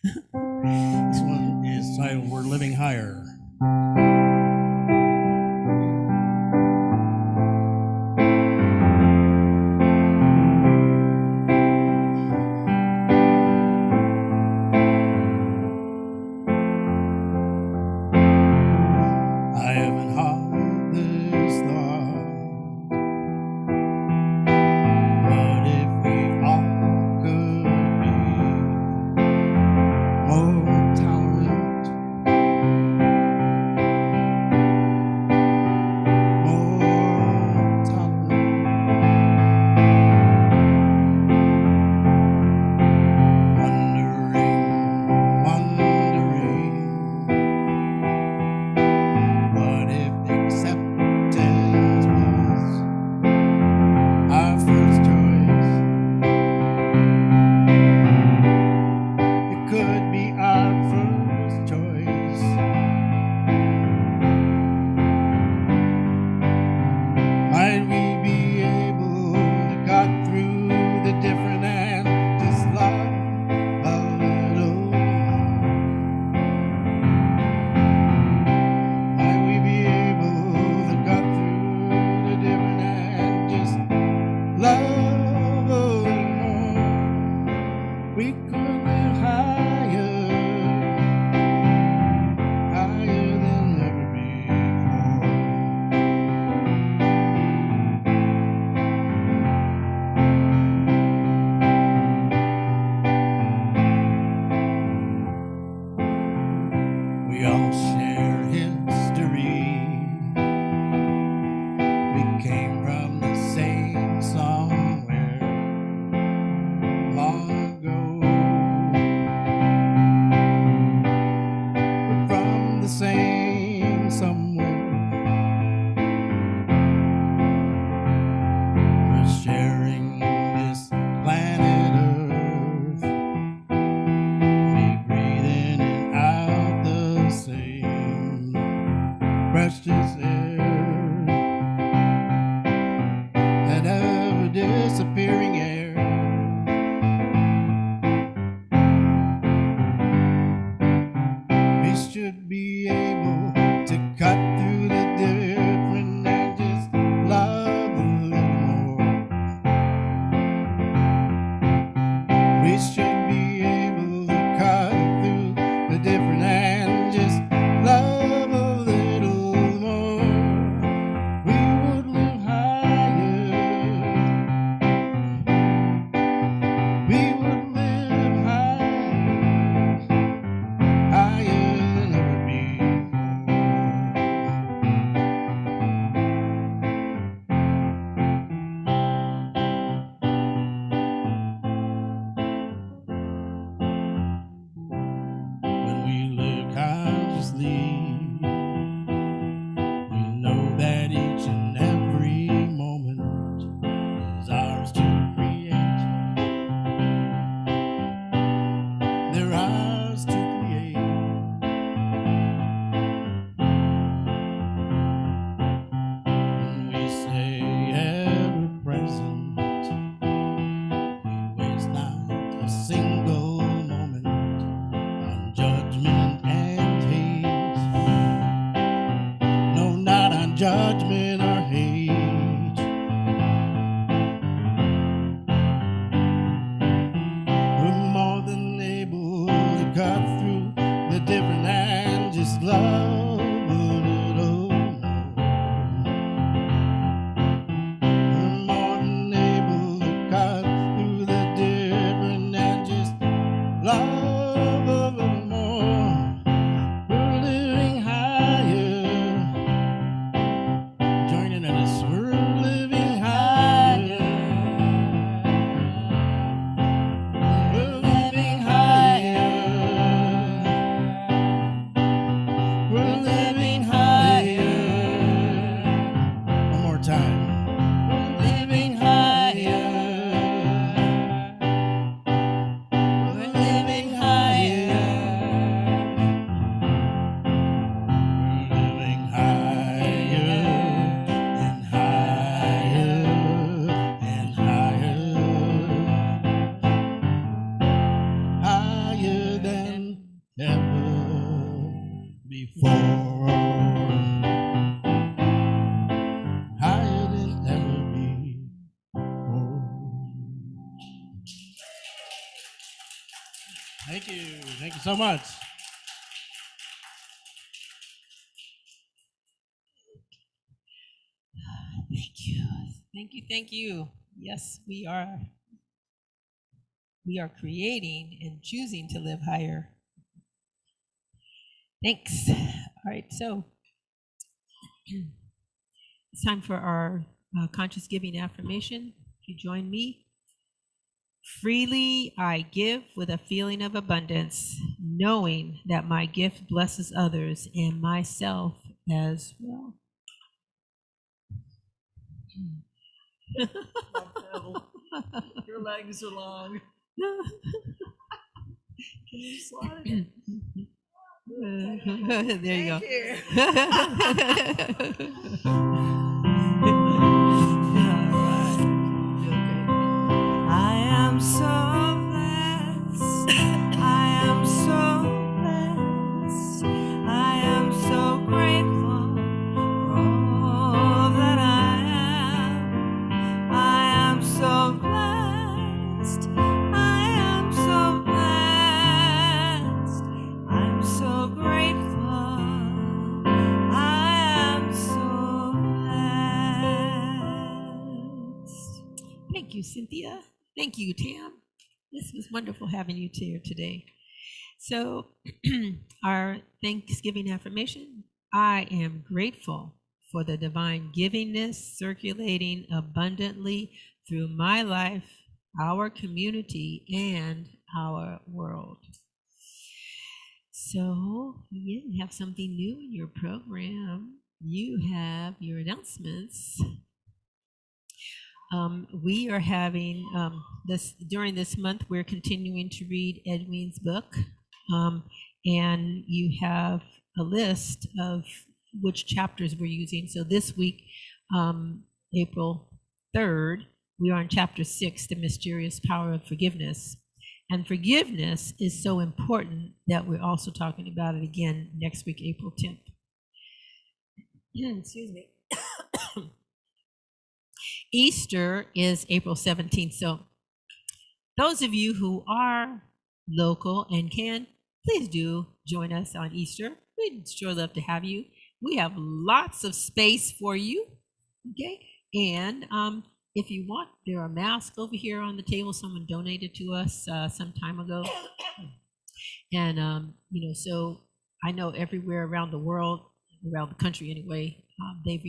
This one is titled We're Living Higher. I haven't had this thought, but if we all could be more tolerant, wondering what if acceptance was our first choice? It could be our first choice. Might we be able to cut through the different and just love a little more? Might we be able to cut through the different and just love a little more? We could live higher, higher than ever before. We all share history. We came from the same somewhere long ago. We're from the same somewhere. We're sharing this planet Earth. We breathe in and out the same precious air, that ever disappearing air. We should be able to cut through the different and just love a little more. We should be able to cut through the different and just love a little more. We would live higher, Thank you. Thank you so much. Thank you. Thank you. Thank you. Yes, we are. We are creating and choosing to live higher. Thanks. All right, so it's time for our conscious giving affirmation. If you join me. Freely I give with a feeling of abundance, knowing that my gift blesses others and myself as well. Your legs are long. Can you slide it? There you go. I am so blessed. I am so blessed. I am so grateful for all that I am. I am so blessed. I am so blessed. I'm so grateful. I am so blessed. Thank you, Cynthia. Thank you, Tam. This was wonderful having you here today. So, our Thanksgiving affirmation: I am grateful for the divine givingness circulating abundantly through my life, our community, and our world. So, you have something new in your program. You have your announcements. We are having this during this month. We're continuing to read Edwin's book, and you have a list of which chapters we're using. So this week, April 3rd, we are in chapter 6, The Mysterious Power of Forgiveness. And forgiveness is so important that we're also talking about it again next week, April 10th. Excuse me. Easter is April 17th. So those of you who are local and can, please do join us on Easter. We'd sure love to have you. We have lots of space for you. Okay. And if you want, there are masks over here on the table. Someone donated to us some time ago. And, so I know everywhere around the world, around the country anyway, they've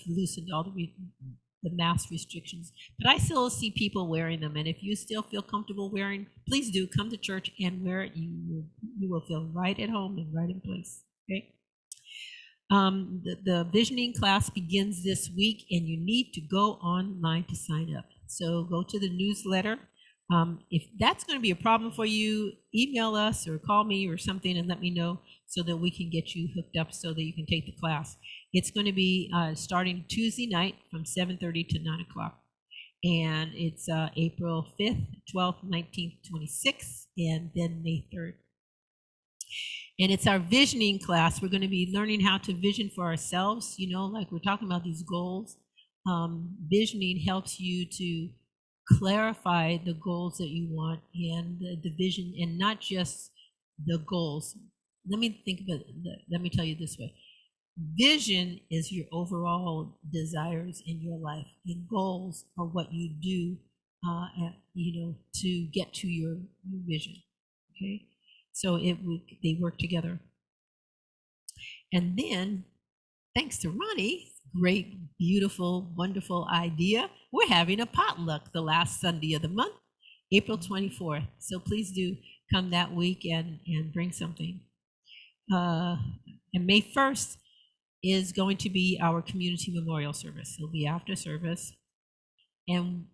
loosened all the mask restrictions, but I still see people wearing them. And if you still feel comfortable wearing, please do come to church and wear it. You will feel right at home and right in place. Okay. The visioning class begins this week, and you need to go online to sign up. So go to the newsletter. If that's going to be a problem for you, email us or call me or something and let me know so that we can get you hooked up so that you can take the class. It's going to be starting Tuesday night from 7:30 to 9 o'clock. And it's April 5th, 12th, 19th, 26th, and then May 3rd. And it's our visioning class. We're going to be learning how to vision for ourselves, like we're talking about these goals. Visioning helps you to clarify the goals that you want and the vision, and not just the goals. Let me tell you this way. Vision is your overall desires in your life, and goals are what you do, to get to your vision. Okay, so they work together. And then, thanks to Ronnie, great, beautiful, wonderful idea, we're having a potluck the last Sunday of the month, April 24th. So please do come that week and bring something. And May 1st is going to be our community memorial service. It'll be after service. And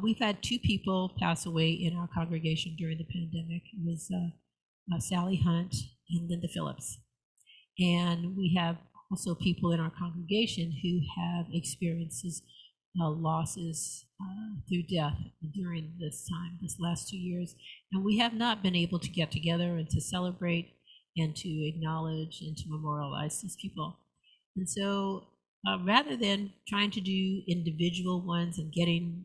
we've had 2 people pass away in our congregation during the pandemic. It was Sally Hunt and Linda Phillips. And we have also people in our congregation who have experiences losses through death during this time, this last 2 years. And we have not been able to get together and to celebrate and to acknowledge and to memorialize these people. And so rather than trying to do individual ones and getting,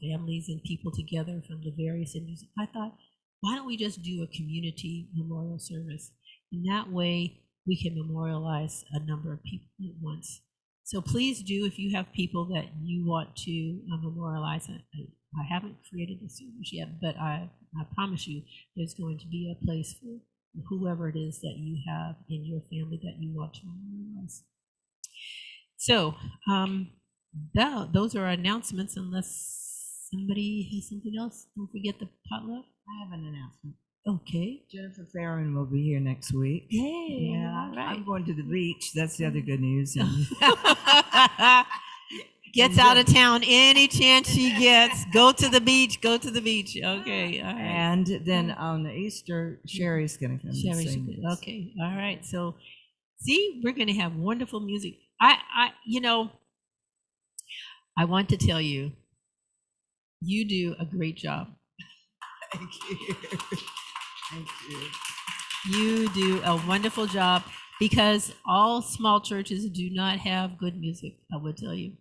families and people together from the various industries, I thought, why don't we just do a community memorial service? And that way we can memorialize a number of people at once. So please do, if you have people that you want to memorialize. I haven't created the service yet, but I promise you there's going to be a place for whoever it is that you have in your family that you want to memorialize. So those are our announcements, unless somebody has something else. Don't forget the potluck. I have an announcement. Okay. Jennifer Farron will be here next week. Yay. Yeah, All right. I'm going to the beach. That's the other good news. Gets out of town any chance she gets. Go to the beach. Go to the beach. Okay. All right. And then on the Easter, Sherry's going to come. and Sherry, sing. okay. All right. So, see, we're going to have wonderful music. I want to tell you, you do a great job. Thank you. Thank you. You do a wonderful job, because all small churches do not have good music, I would tell you.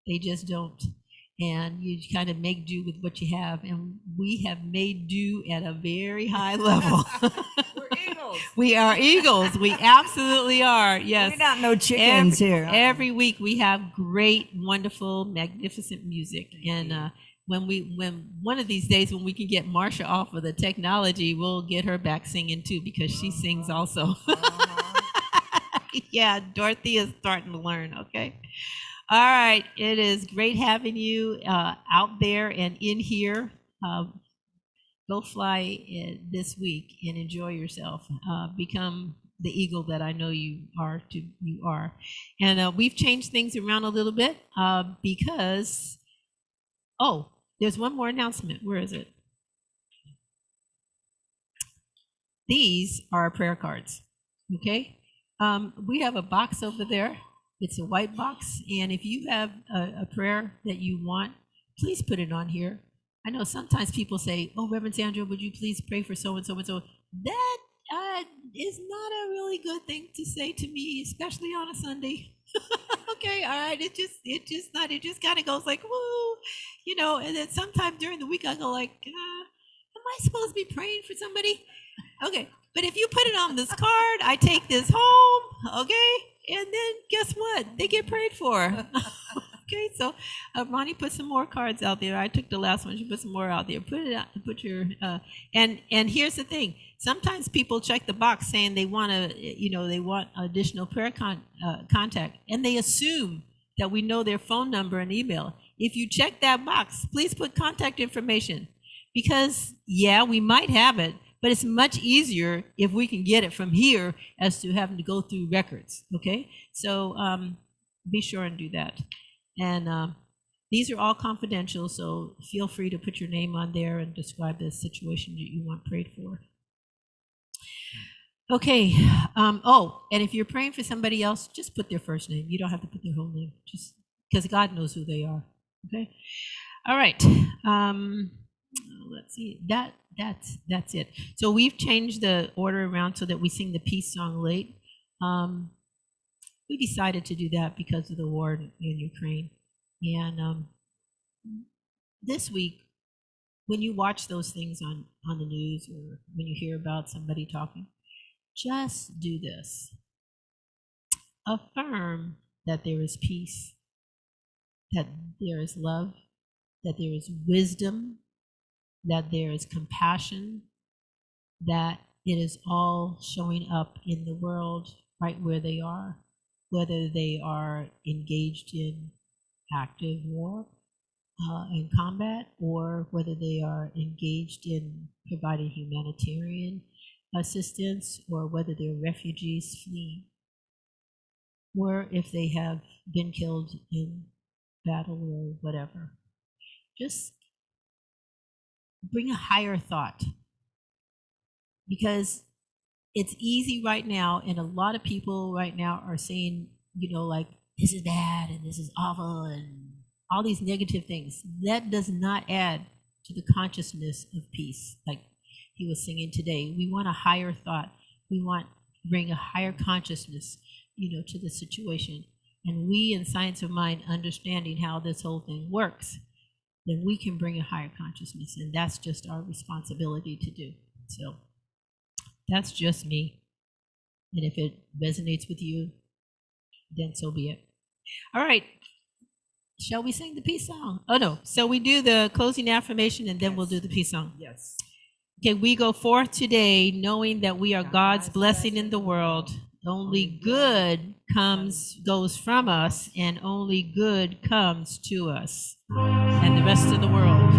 They just don't. And you kind of make do with what you have. And we have made do at a very high level. We're eagles. We are eagles. We absolutely are. Yes. We're not no chickens here. Every week we have great, wonderful, magnificent music. And when one of these days when we can get Marsha off of the technology, we'll get her back singing too, because she sings also. Yeah, Dorothy is starting to learn. Okay. All right. It is great having you out there and in here. Go fly this week and enjoy yourself. Become the eagle that I know you are. And we've changed things around a little bit because, there's one more announcement. Where is it? These are our prayer cards. Okay. We have a box over there. It's a white box. And if you have a prayer that you want, please put it on here. I know sometimes people say, "Oh, Reverend Sandra, would you please pray for so and so and so?" That is not a really good thing to say to me, especially on a Sunday. Okay, all right. It just kind of goes like, woo, and then sometimes during the week I go like, am I supposed to be praying for somebody? Okay, but if you put it on this card, I take this home, okay? And then guess what? They get prayed for. Okay, so Ronnie put some more cards out there. I took the last one. She put some more out there. Put it out. Put your and here's the thing. Sometimes people check the box saying they want they want additional prayer contact, and they assume that we know their phone number and email. If you check that box, please put contact information, because we might have it, but it's much easier if we can get it from here as to having to go through records. Okay, so be sure and do that. And these are all confidential, so feel free to put your name on there and describe the situation that you want prayed for. Okay. And if you're praying for somebody else, just put their first name. You don't have to put their whole name, just because God knows who they are. Okay. All right. Let's see. That's it. So we've changed the order around so that we sing the peace song late. We decided to do that because of the war in Ukraine. And this week, when you watch those things on the news, or when you hear about somebody talking, just do this. Affirm that there is peace, that there is love, that there is wisdom, that there is compassion, that it is all showing up in the world right where they are, whether they are engaged in active war and combat, or whether they are engaged in providing humanitarian assistance, or whether they're refugees fleeing, or if they have been killed in battle or whatever. Just bring a higher thought, because it's easy right now, and a lot of people right now are saying, like, this is bad and this is awful and all these negative things. That does not add to the consciousness of peace, like he was singing today. We want a higher thought. We want to bring a higher consciousness, to the situation. And we in Science of Mind, understanding how this whole thing works, then we can bring a higher consciousness, and that's just our responsibility to do. So that's just me. And if it resonates with you, then so be it. All right. Shall we sing the peace song? Oh, no. So we do the closing affirmation, and then we'll do the peace song. Yes. Okay, we go forth today knowing that we are God's blessing in the world. Only good goes from us, and only good comes to us and the rest of the world.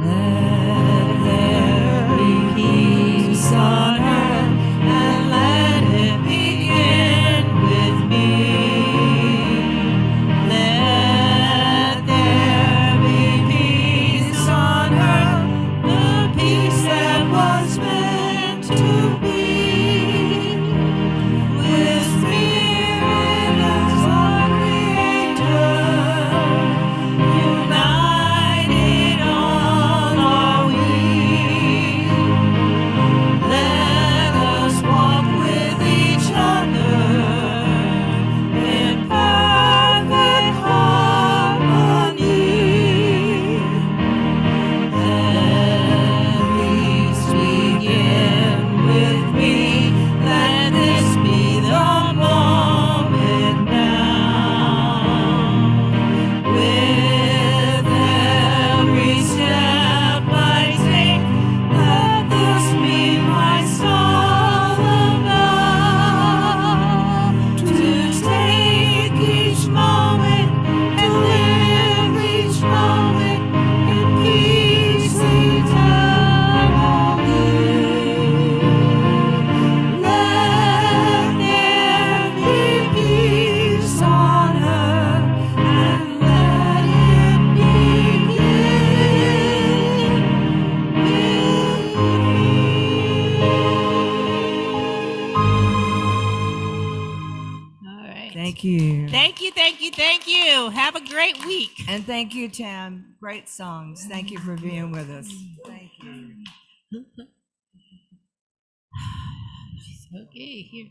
Let there be peace on earth, and let it begin with me. Let there be peace on earth, the peace that was meant to be. With Spirit as our Creator, united all are we. Let us walk with each other in perfect harmony. Let peace begin with me. Let this be the moment now. With every step I take, let this be my song of love. To take each moment and live each moment in peace eternally. Let there be peace on earth, and let it begin with me. All right. Thank you. Thank you, thank you, thank you. Have a great week. And thank you, Tam. Great songs. Thank you for being with us. Thank you. Okay, here.